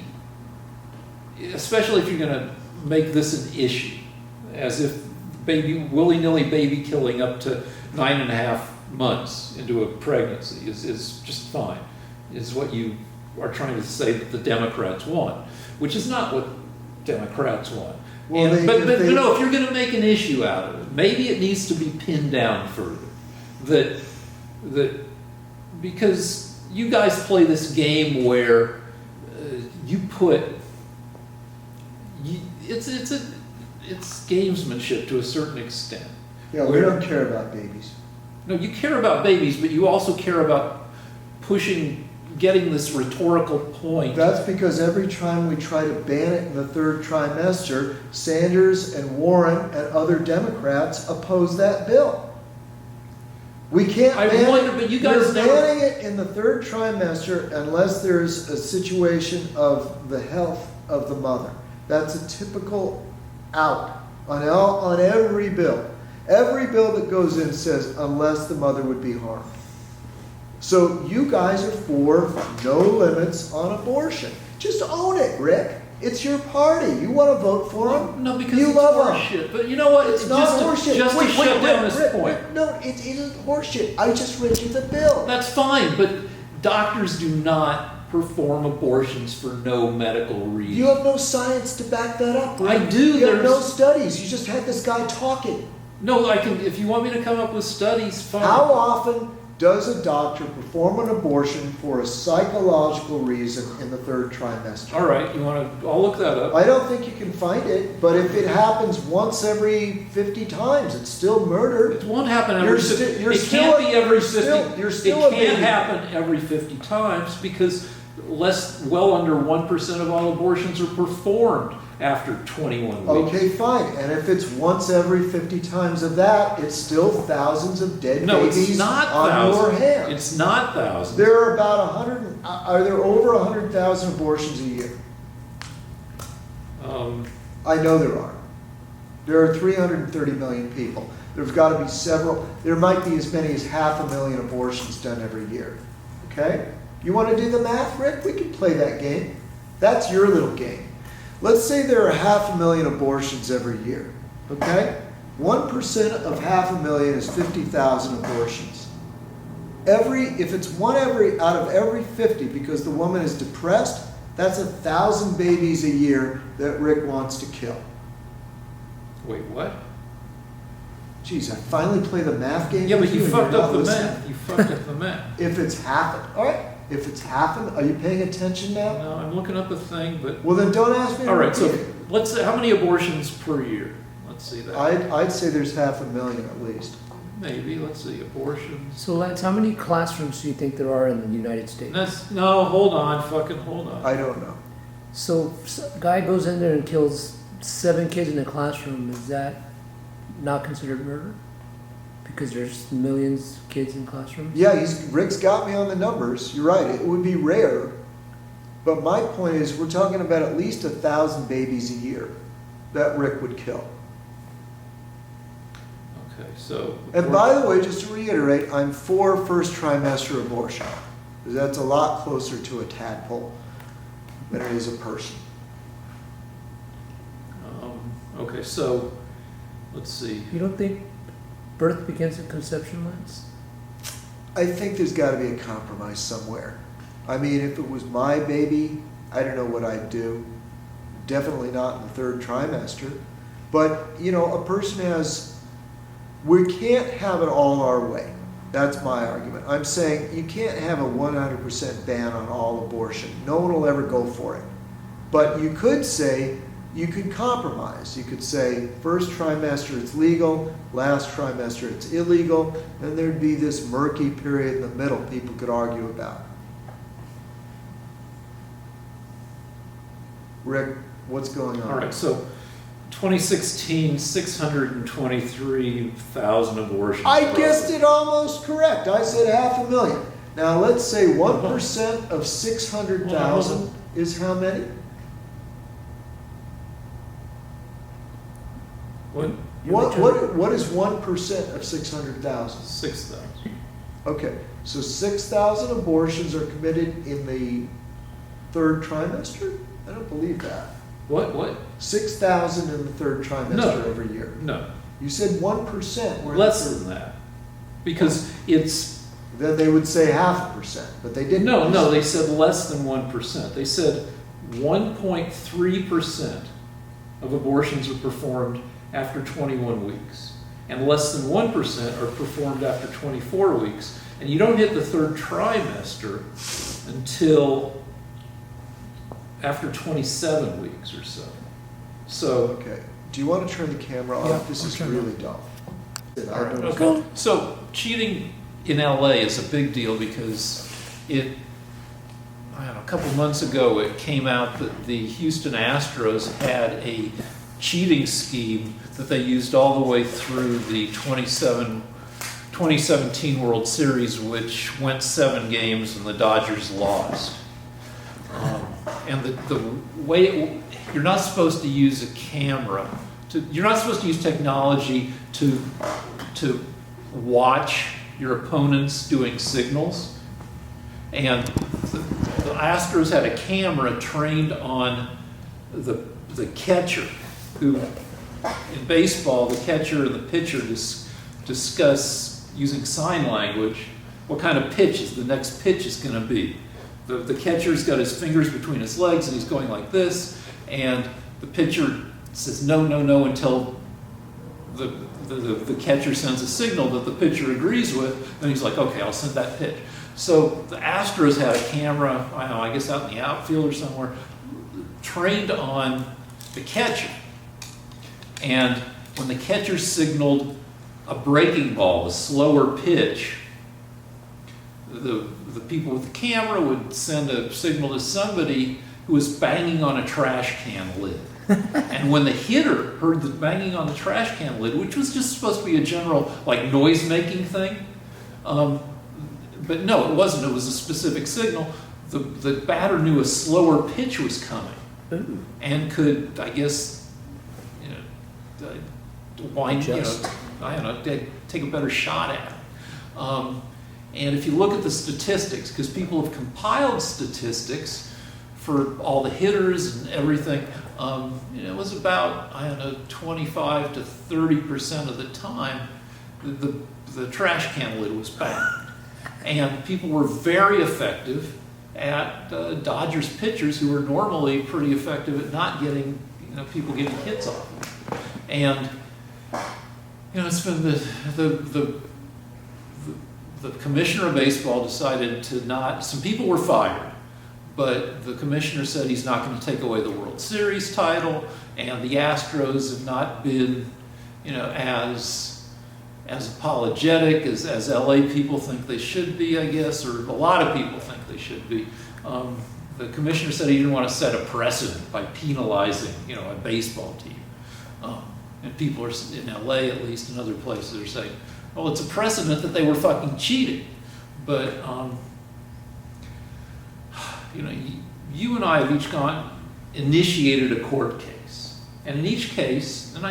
especially if you're going to make this an issue, as if willy-nilly baby killing up to 9.5 months into a pregnancy is just fine, is what you are trying to say that the Democrats want, which is not what Democrats want. Well, But if they- if you're going to make an issue out of it, maybe it needs to be pinned down further. That because you guys play this game where you put it's gamesmanship to a certain extent. Yeah, we don't care about babies. No, you care about babies, but you also care about getting this rhetorical point. That's because every time we try to ban it in the third trimester, Sanders and Warren and other Democrats oppose that bill. We can't I ban wonder, it. but you guys You're never- banning it in the third trimester unless there's a situation of the health of the mother. That's a typical out on every bill. Every bill that goes in says unless the mother would be harmed. So you guys are for no limits on abortion. Just own it, Rick. It's your party. You want to vote for them? No, because you it's love 'em. horseshit. But you know what? It's not horseshit. Just to shut down this Rick, point. Rick, no, it isn't horseshit. I just read you the bill. That's fine, but doctors do not perform abortions for no medical reason. You have no science to back that up, Rick. I do, You have no there's- studies. You just had this guy talking. No, I can. If you want me to come up with studies, fine. How often does a doctor perform an abortion for a psychological reason in the third trimester? All right, you want to? I'll look that up. I don't think you can find it, but if it happens once every 50 times, it's still murder. It won't happen every. You're 50 you're it still can't a- be every you're 50. still- you're still a it can't baby. happen every 50 times because well under 1% of all abortions are performed after 21 weeks. Okay, fine. And if it's once every 50 times of that, it's still thousands of dead No, babies it's not on your thousands. hands. It's not thousands. There are about 100, are there over 100,000 abortions a year? I know there are. There are 330 million people. There's got to be several, there might be as many as 500,000 abortions done every year. Okay? You want to do the math, Rick? We can play that game. That's your little game. Let's say there are 500,000 abortions every year. Okay? 1% of 500,000 is 50,000 abortions. If it's one out of every 50 because the woman is depressed, that's 1,000 babies a year that Rick wants to kill. Wait, what? Geez, I finally play the math game. Yeah, but with you and fucked you're up not the listening. math. You fucked up the math. If it's happened, all right. If it's happened, are you paying attention now? No, I'm looking up a thing, but Well, then don't ask me. To all right. So repeat it. let's say how many abortions per year? Let's see that. I'd say there's 500,000 at least. Maybe. Let's see abortions. So Lance, how many classrooms do you think there are in the United States? No, hold on, fucking hold on. I don't know. So guy goes in there and kills 7 kids in a classroom. Is that not considered murder? Because there's millions of kids in classrooms? Yeah, Rick's got me on the numbers. You're right. It would be rare. But my point is, we're talking about at least 1,000 babies a year that Rick would kill. Okay, so. And by the way, just to reiterate, I'm for first trimester abortion. Because that's a lot closer to a tadpole than it is a person. Okay, Okay, so, let's see. You don't think birth begins at conception, Lance? I think there's gotta be a compromise somewhere. I mean, if it was my baby, I don't know what I'd do. Definitely not in the third trimester. But, you know, a person we can't have it all our way. That's my argument. I'm saying you can't have a 100% ban on all abortion. No one will ever go for it. But you could say, you could compromise. You could say, first trimester it's legal, last trimester it's illegal, and there'd be this murky period in the middle people could argue about. Rick, what's going on? All right, so 2016, 623,000 abortions. I guessed it almost correct. I said 500,000. Now let's say 1% of 600,000 is how many? What is 1% of 600,000? 6,000. Okay, so 6,000 abortions are committed in the third trimester? I don't believe that. What? 6,000 in the third trimester No. every year. No, You said 1%. were in less the third. than that. Because it's, Then they would say 0.5%, but they didn't. no, they said less than 1%. They said 1.3% of abortions are performed after 21 weeks. And less than 1% are performed after 24 weeks. And you don't hit the third trimester until after 27 weeks or so. So, Okay. Do you want to turn the camera off? Yeah, This I'll is turn it really dull. all right, okay. So cheating in LA is a big deal because I don't know, a couple months ago it came out that the Houston Astros had a cheating scheme that they used all the way through the 2017 World Series, which went 7 games and the Dodgers lost. And the way you're not supposed to use a camera, you're not supposed to use technology to watch your opponents doing signals. And the Astros had a camera trained on the catcher, who in baseball the catcher and the pitcher discuss using sign language what kind of pitch the next pitch is going to be. The catcher's got his fingers between his legs and he's going like this, and the pitcher says no, no, no until the catcher sends a signal that the pitcher agrees with, then he's like, okay, I'll send that pitch. So the Astros had a camera, I guess out in the outfield or somewhere, trained on the catcher. And when the catcher signaled a breaking ball, a slower pitch, the people with the camera would send a signal to somebody who was banging on a trash can lid. And when the hitter heard the banging on the trash can lid, which was just supposed to be a general like noise-making thing, but no, it wasn't. It was a specific signal. The batter knew a slower pitch was coming and could, I guess, wind, I don't know, take a better shot at it. And if you look at the statistics, because people have compiled statistics for all the hitters and everything, it was about, 25 to 30% of the time, the trash can lid was banged. And people were very effective at Dodgers pitchers who were normally pretty effective at not getting, people getting hits off them. And, it's been the commissioner of baseball decided to not, some people were fired, but the commissioner said he's not going to take away the World Series title, and the Astros have not been, as apologetic as LA people think they should be, I guess, or a lot of people think they should be. The commissioner said he didn't want to set a precedent by penalizing, a baseball team. And people are, in LA at least, and other places, are saying, well, it's a precedent that they were fucking cheating. But, you and I have each initiated a court case. And in each case, and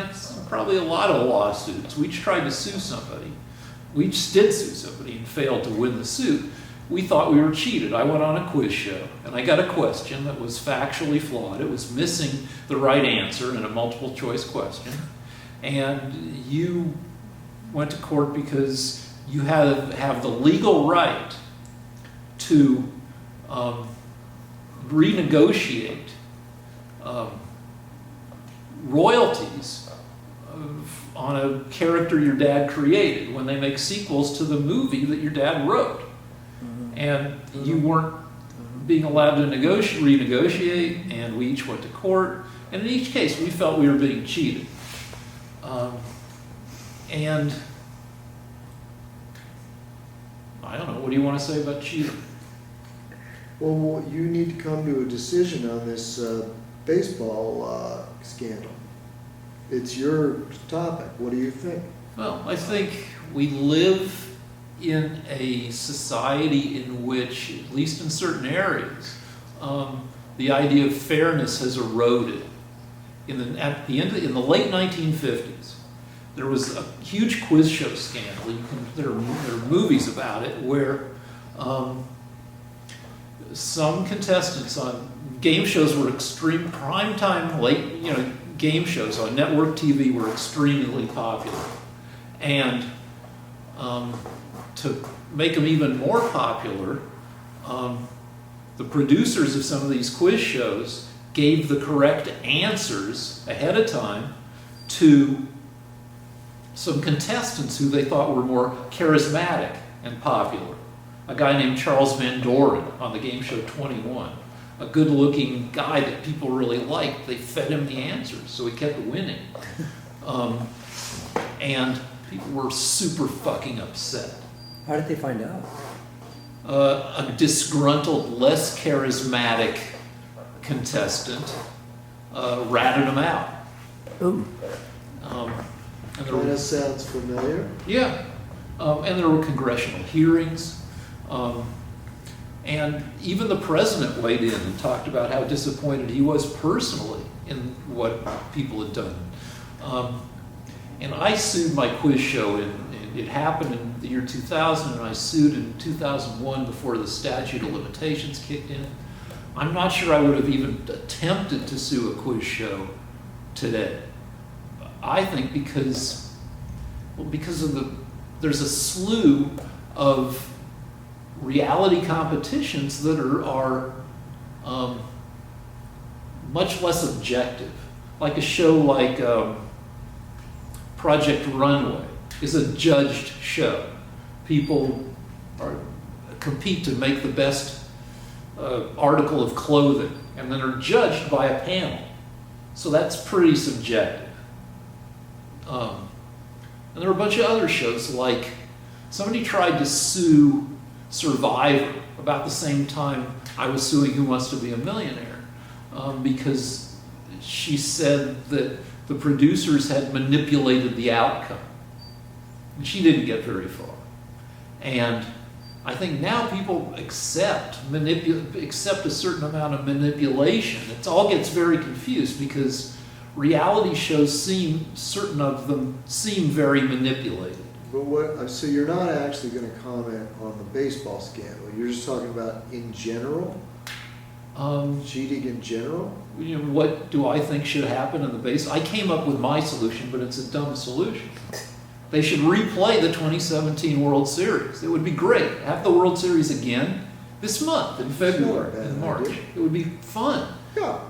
probably a lot of lawsuits, we each tried to sue somebody. We each did sue somebody and failed to win the suit. we thought we were cheated. I went on a quiz show, and I got a question that was factually flawed. It was missing the right answer in a multiple choice question. And you went to court because you have the legal right to renegotiate royalties on a character your dad created when they make sequels to the movie that your dad wrote. And you weren't being allowed to renegotiate, and we each went to court. And in each case, we felt we were being cheated. And I don't know, what do you want to say about cheating? Well, you need to come to a decision on this baseball scandal. It's your topic. What do you think? Well, I think we live in a society in which, at least in certain areas, the idea of fairness has eroded. In the late 1950s, there was a huge quiz show scandal. There are movies about it where some contestants on game shows were extreme primetime game shows on network TV were extremely popular, and to make them even more popular, the producers of some of these quiz shows gave the correct answers ahead of time to some contestants who they thought were more charismatic and popular. A guy named Charles Van Doren on the game show 21, a good-looking guy that people really liked. They fed him the answers, so he kept winning. And people were super fucking upset. How did they find out? A disgruntled, less charismatic contestant ratted him out. Ooh. And there were, That sounds familiar. yeah, and there were congressional hearings. And even the president weighed in and talked about how disappointed he was personally in what people had done. And I sued my quiz show, it happened in the year 2000, and I sued in 2001 before the statute of limitations kicked in. I'm not sure I would have even attempted to sue a quiz show today. I think because there's a slew of reality competitions that are much less objective. Like a show like Project Runway is a judged show. People compete to make the best article of clothing, and then are judged by a panel. So that's pretty subjective. And there are a bunch of other shows, like somebody tried to sue Survivor about the same time I was suing Who Wants to Be a Millionaire, because she said that the producers had manipulated the outcome. And she didn't get very far. And I think now people accept a certain amount of manipulation. It all gets very confused because reality shows certain of them seem very manipulated. But so you're not actually going to comment on the baseball scandal. You're just talking about in general? Cheating in general? You know, what do I think should happen in the base? I came up with my solution, but it's a dumb solution. They should replay the 2017 World Series. It would be great. Have the World Series again this month in February, in March. Idea. It would be fun. Yeah,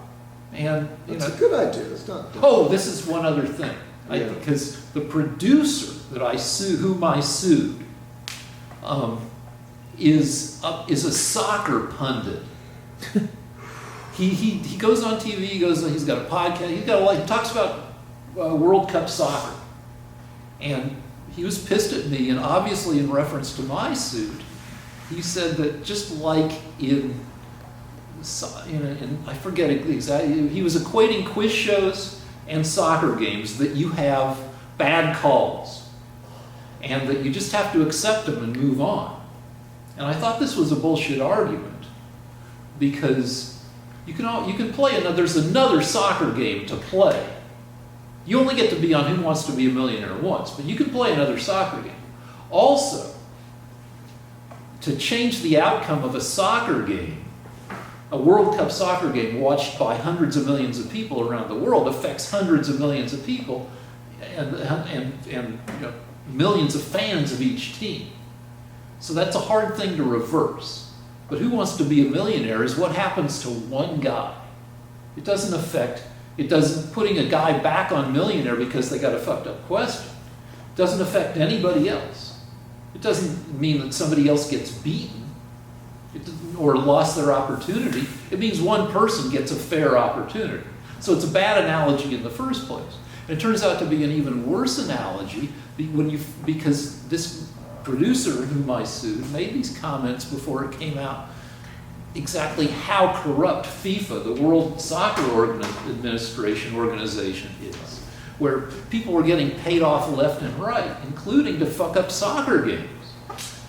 And that's a good idea. It's not dumb. oh, this is one other thing. Yeah. Because the producer that whom I sued, is a soccer pundit. He goes on TV. He's got a podcast. He talks about World Cup soccer, and he was pissed at me. And obviously, in reference to my suit, he said that just like in I forget exactly, he was equating quiz shows and soccer games, that you have bad calls and that you just have to accept them and move on. And I thought this was a bullshit argument, because you can play there's another soccer game to play. You only get to be on Who Wants to Be a Millionaire once, but you can play another soccer game. Also, to change the outcome of a soccer game, a World Cup soccer game watched by hundreds of millions of people around the world affects hundreds of millions of people and millions of fans of each team. So that's a hard thing to reverse. But Who Wants to Be a Millionaire is what happens to one guy. It doesn't putting a guy back on millionaire because they got a fucked up question. It doesn't affect anybody else. It doesn't mean that somebody else gets beaten or lost their opportunity. It means one person gets a fair opportunity. So it's a bad analogy in the first place. And it turns out to be an even worse analogy because this producer whom I sued made these comments before it came out exactly how corrupt FIFA, the World Soccer Administration organization, is, where people were getting paid off left and right, including to fuck up soccer games.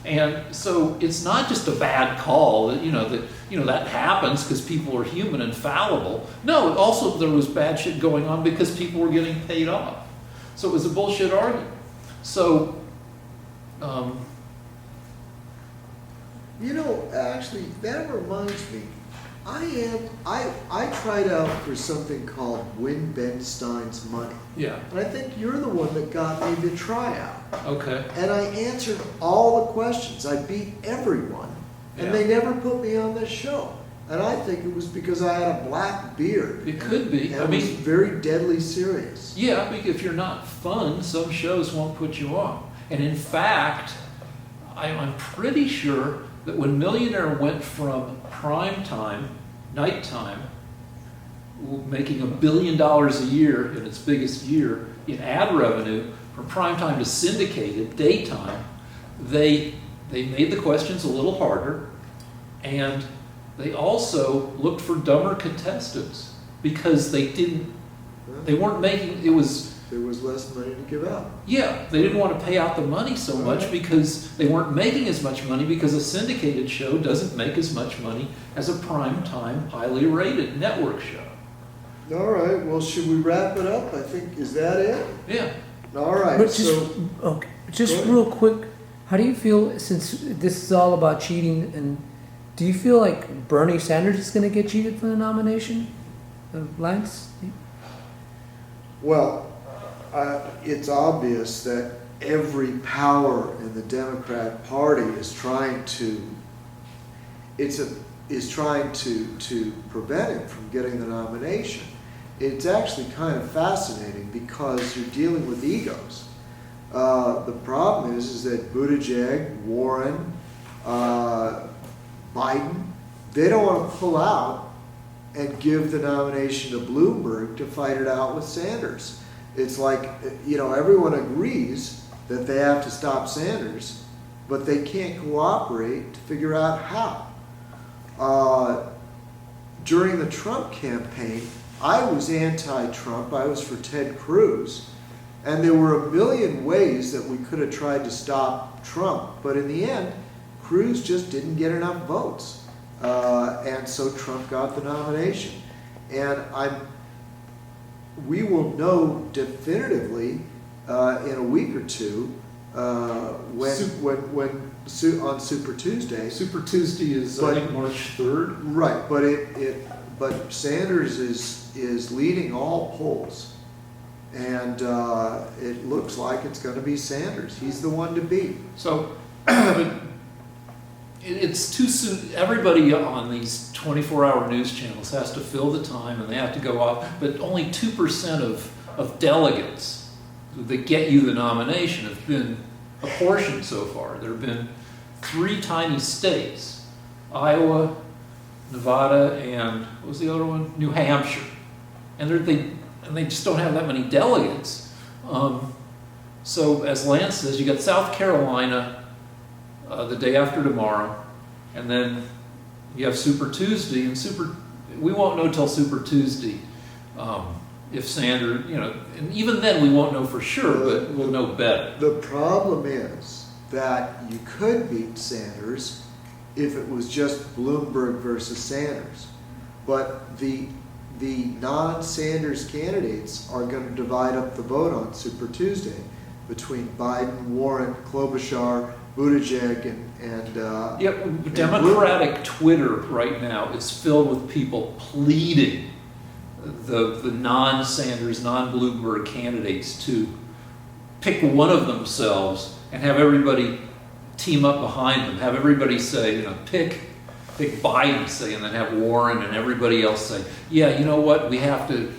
And so it's not just a bad call that happens because people are human and fallible. No, also there was bad shit going on because people were getting paid off. So it was a bullshit argument. So, actually, that reminds me. I tried out for something called Win Ben Stein's Money. yeah, And I think you're the one that got me the tryout. okay. And I answered all the questions. I beat everyone. And Yeah. they never put me on this show. And I think it was because I had a black beard. It could be. And I was very deadly serious. Yeah, because if you're not fun, some shows won't put you on. And in fact, I'm pretty sure that when Millionaire went from prime time, nighttime, making $1 billion a year in its biggest year in ad revenue, from prime time to syndicated, daytime, they made the questions a little harder, and they also looked for dumber contestants because they weren't making, There was less money to give out. yeah, they didn't want to pay out the money so much because they weren't making as much money because a syndicated show doesn't make as much money as a prime time, highly rated network show. All right, well, should we wrap it up? I think, is that it? Yeah. All right, But so, just Go ahead. real quick, how do you feel, since this is all about cheating, and do you feel like Bernie Sanders is going to get cheated for the nomination? Lance? well, it's obvious that every power in the Democrat Party is trying to prevent him from getting the nomination. It's actually kind of fascinating because you're dealing with egos. The problem is that Buttigieg, Warren, Biden, they don't want to pull out and give the nomination to Bloomberg to fight it out with Sanders. It's like, everyone agrees that they have to stop Sanders, but they can't cooperate to figure out how. During the Trump campaign, I was anti-Trump. I was for Ted Cruz. And there were a million ways that we could have tried to stop Trump. But in the end, Cruz just didn't get enough votes. And so Trump got the nomination. And we will know definitively in a week or two when on Super Tuesday. Super Tuesday is, I think, March 3rd. Right, but Sanders is leading all polls, and it looks like it's going to be Sanders. He's the one to beat. So, but it's too soon. Everybody on these 24-hour news channels has to fill the time, and they have to go off. But only 2% of delegates that get you the nomination have been apportioned so far. There have been 3 tiny states: Iowa, Nevada, and what was the other one? New Hampshire. And they just don't have that many delegates. So as Lance says, you got South Carolina the day after tomorrow, and then you have Super Tuesday, and we won't know till Super Tuesday if Sanders, and even then we won't know for sure, but we'll know better. The problem is that you could beat Sanders if it was just Bloomberg versus Sanders. But the non-Sanders candidates are going to divide up the vote on Super Tuesday between Biden, Warren, Klobuchar, Buttigieg and Yeah, Democratic Twitter right now is filled with people pleading the non-Sanders, non-Bloomberg candidates to pick one of themselves and have everybody team up behind them. Have everybody say, you know, pick Biden, say, and then have Warren and everybody else say, yeah, you know what, we have to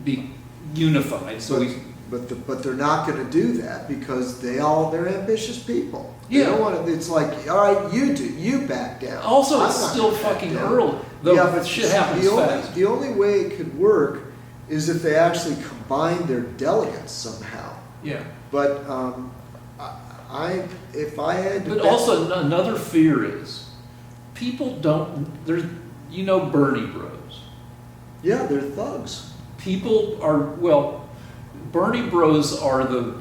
be unified. So but they're not going to do that because they're ambitious people. They Yeah. don't want to. It's like, all right, you back down. Also, I'm it's not still gonna back fucking down. early. Though Yeah, but shit happens fast. the only way it could work is if they actually combine their delegates somehow. Yeah. But if I had to But bet- also another fear is people don't. There's, you know, Bernie Bros. yeah, they're thugs. People are, well, Bernie Bros are the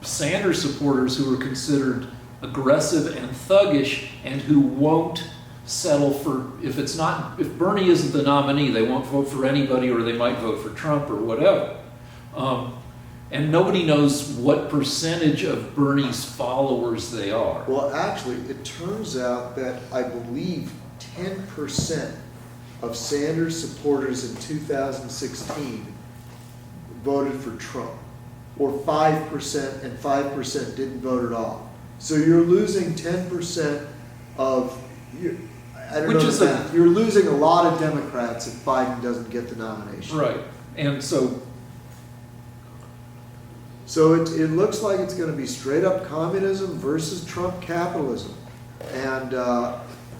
Sanders supporters who are considered aggressive and thuggish and who won't settle for, if Bernie isn't the nominee, they won't vote for anybody, or they might vote for Trump or whatever. And nobody knows what percentage of Bernie's followers they are. Well, actually, it turns out that I believe 10% of Sanders supporters in 2016 voted for Trump, or 5%, and 5% didn't vote at all. So you're losing 10% of, I don't Which know is the math. You're losing a lot of Democrats if Biden doesn't get the nomination. Right. And so, So it looks like it's going to be straight up communism versus Trump capitalism. And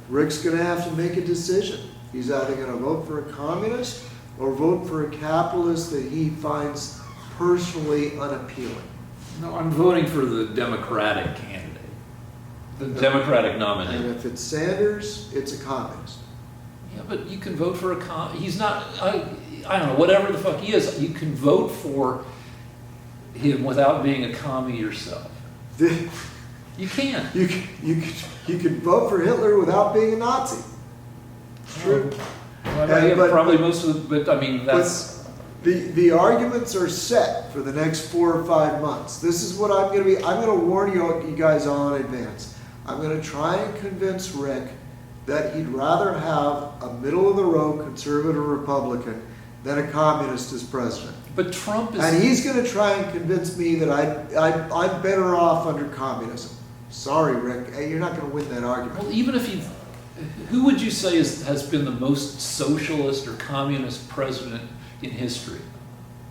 Rick's going to have to make a decision. He's either going to vote for a communist or vote for a capitalist that he finds personally unappealing. no, I'm voting for the Democratic candidate, the Democratic And nominee. if it's Sanders, it's a communist. Yeah, but you can vote for he's not, I don't know, whatever the fuck he is, you can vote for him without being a commie yourself. You can. You could vote for Hitler without being a Nazi. It's true. Well, yeah, but- probably most of the, but I mean, that's, The arguments are set for the next 4 or 5 months. This is what I'm going to warn you guys all in advance. I'm going to try and convince Rick that he'd rather have a middle of the road conservative Republican than a communist as president. but Trump is. And he's going to try and convince me that I'm better off under communism. Sorry, Rick, you're not going to win that argument. Well, even if who would you say has been the most socialist or communist president in history?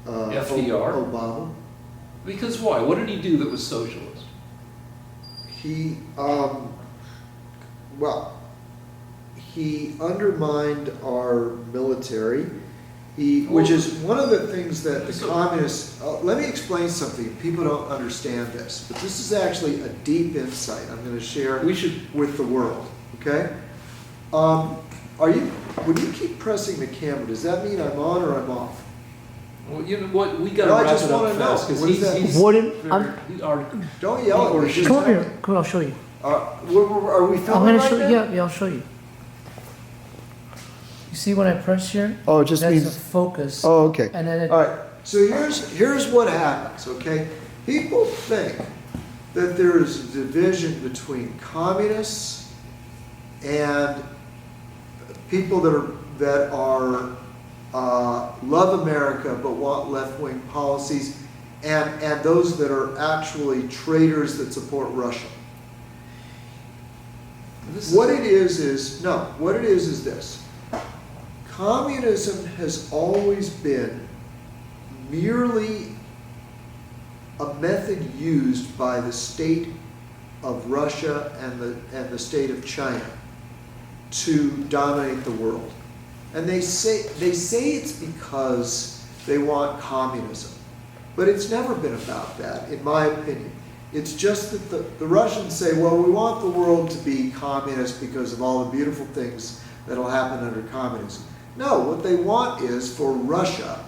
FDR? Obama. Because why? What did he do that was socialist? He, he undermined our military. Which is one of the things that the communists, let me explain something. People don't understand this, but this is actually a deep insight I'm going to share with the world, okay? When you keep pressing the camera, does that mean I'm on or I'm off? Well, you know what? We got to No, I wrap just it up wanna know. fast because What is that? What Don't yell at me. Just Come tell here, me. come here, I'll show you. Are we I'm filming gonna right show, now? yeah, I'll show you. You see when I press here? Oh, it just That's means. the focus. Oh, okay. And then it, All right, so here's what happens, okay? People think that there is a division between communists and people that are love America but want left-wing policies, and those that are actually traitors that support Russia. What it is this. Communism has always been merely a method used by the state of Russia and the state of China to dominate the world. And they say it's because they want communism. But it's never been about that, in my opinion. It's just that the Russians say, well, we want the world to be communist because of all the beautiful things that'll happen under communism. No, what they want is for Russia,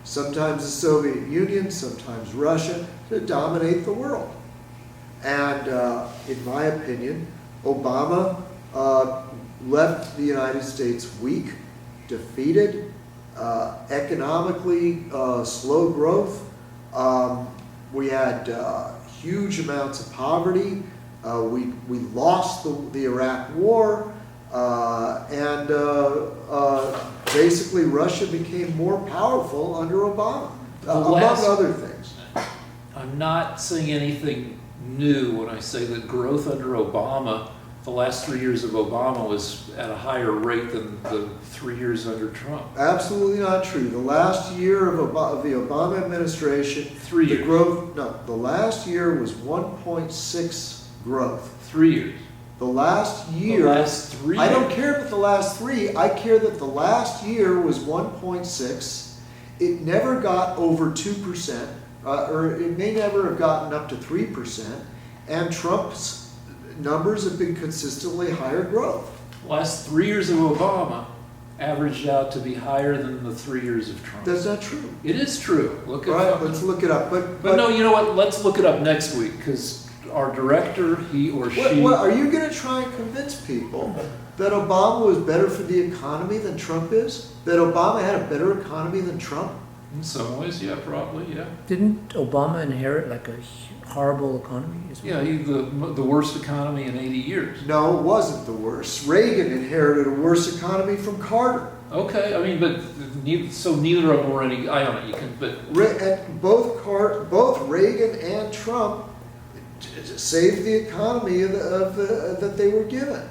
sometimes the Soviet Union, sometimes Russia, to dominate the world. And in my opinion, Obama left the United States weak, defeated, economically slow growth. We had huge amounts of poverty. We lost the Iraq War, and basically Russia became more powerful under Obama, among other things. I'm not saying anything new when I say that growth under Obama, the last 3 years of Obama, was at a higher rate than the 3 years under Trump. Absolutely not true. The last year of the Obama administration, 3 years. The last year was 1.6 growth. 3 years. The last year. The last 3 I don't years. care about the last three. I care that the last year was 1.6. It never got over 2%, or it may never have gotten up to 3%. And Trump's numbers have been consistently higher growth. Last 3 years of Obama averaged out to be higher than the 3 years of Trump. That's not true. It is true. Look All at right, let's look it up. But no, you know what? Let's look it up next week, because our director, he or she. What, are you going to try and convince people that Obama was better for the economy than Trump is? That Obama had a better economy than Trump? In some ways, yeah, probably, yeah. Didn't Obama inherit like a horrible economy as well? Yeah, the worst economy in 80 years. No, it wasn't the worst. Reagan inherited a worse economy from Carter. Okay, I mean, but neither of them were any. I don't know. You can, but And both Reagan and Trump saved the economy that they were given.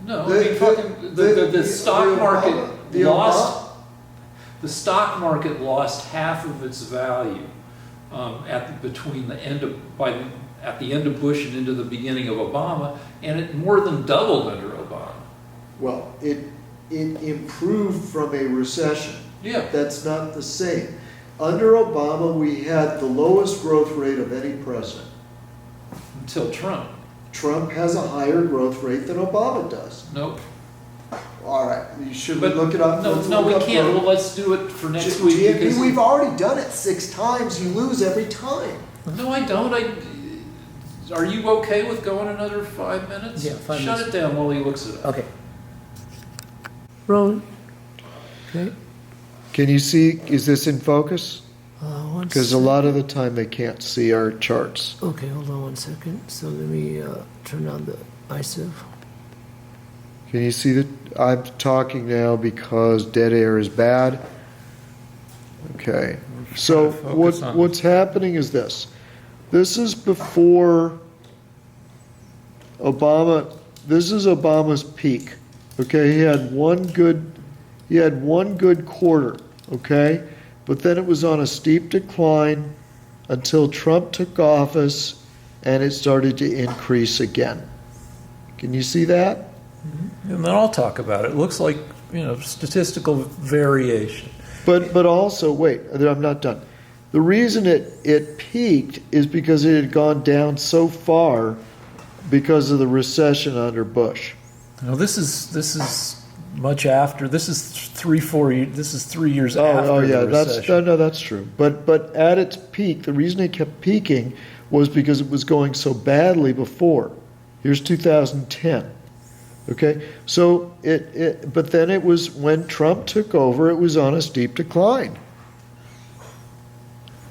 no, The- I mean, fucking the stock the market Obama- the lost. The stock market lost half of its value at the end of Bush and into the beginning of Obama, and it more than doubled under Obama. Well, it improved from a recession. Yeah. That's not the same. Under Obama, we had the lowest growth rate of any president. Until Trump. Trump has a higher growth rate than Obama does. Nope. All right, should we But look it up? No, Let's no, look we up can't. the- Well, let's do it for next week. GMP, because- we've already done it 6 times. You lose every time. No, I don't. Are you okay with going another 5 minutes? Yeah, 5 Shut minutes. it down while he looks it up. Okay. Roll. Okay. Can you see, is this in focus? One Because a lot of the time they can't see our charts. Okay, hold on 1 second. So let me turn on the ISIV. Can you see that I'm talking now because dead air is bad? Okay. So what's happening is this. This is before Obama. This is Obama's peak. Okay, he had one good quarter, okay? But then it was on a steep decline until Trump took office and it started to increase again. Can you see that? And then I'll talk about it. It looks like, statistical variation. But also, wait, I'm not done. The reason it peaked is because it had gone down so far because of the recession under Bush. Now, this is much after. This is 3 years after yeah, the recession. that's true. But at its peak, the reason it kept peaking was because it was going so badly before. Here's 2010. Okay, so but then it was when Trump took over, it was on a steep decline.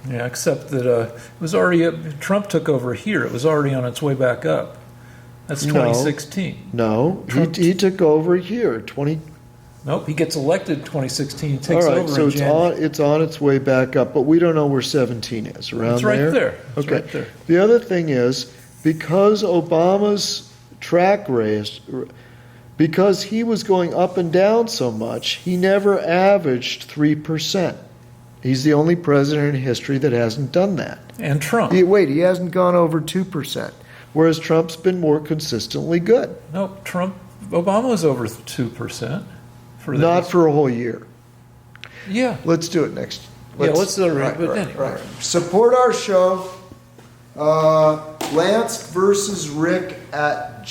Yeah, except that it was already Trump took over here. It was already on its way back up. That's No. 2016. No, Trump- he took over here. Nope, he gets elected in 2016. He All takes right, over so in January. it's on its way back up, but we don't know where 17 is. Around It's right there. there. It's Okay. right there. The other thing is because Obama's track race, because he was going up and down so much, he never averaged 3%. He's the only president in history that hasn't done that. And Trump. He hasn't gone over 2%, whereas Trump's been more consistently good. No, Obama was over 2% for that. Not for a whole year. Yeah. Let's do it next. Let's do it, but anyway. right. Support our show. Lance versus Rick at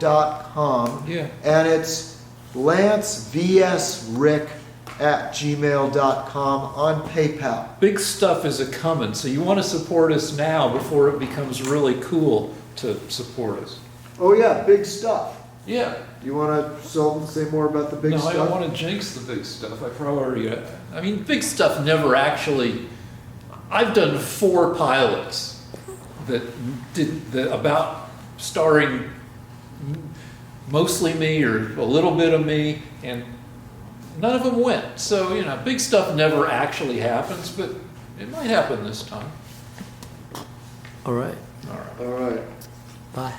gmail.com. Yeah. And it's Lance vs Rick at gmail.com on PayPal. Big stuff is a coming, so you want to support us now before it becomes really cool to support us. Oh yeah, big stuff. Yeah. You want to say more about the big No, stuff? I don't want to jinx the big stuff. I probably already. I mean, big stuff never actually. I've done 4 pilots, about starring mostly me or a little bit of me, and none of them went. So, you know, big stuff never actually happens, but it might happen this time. All right. All right. All right. Bye.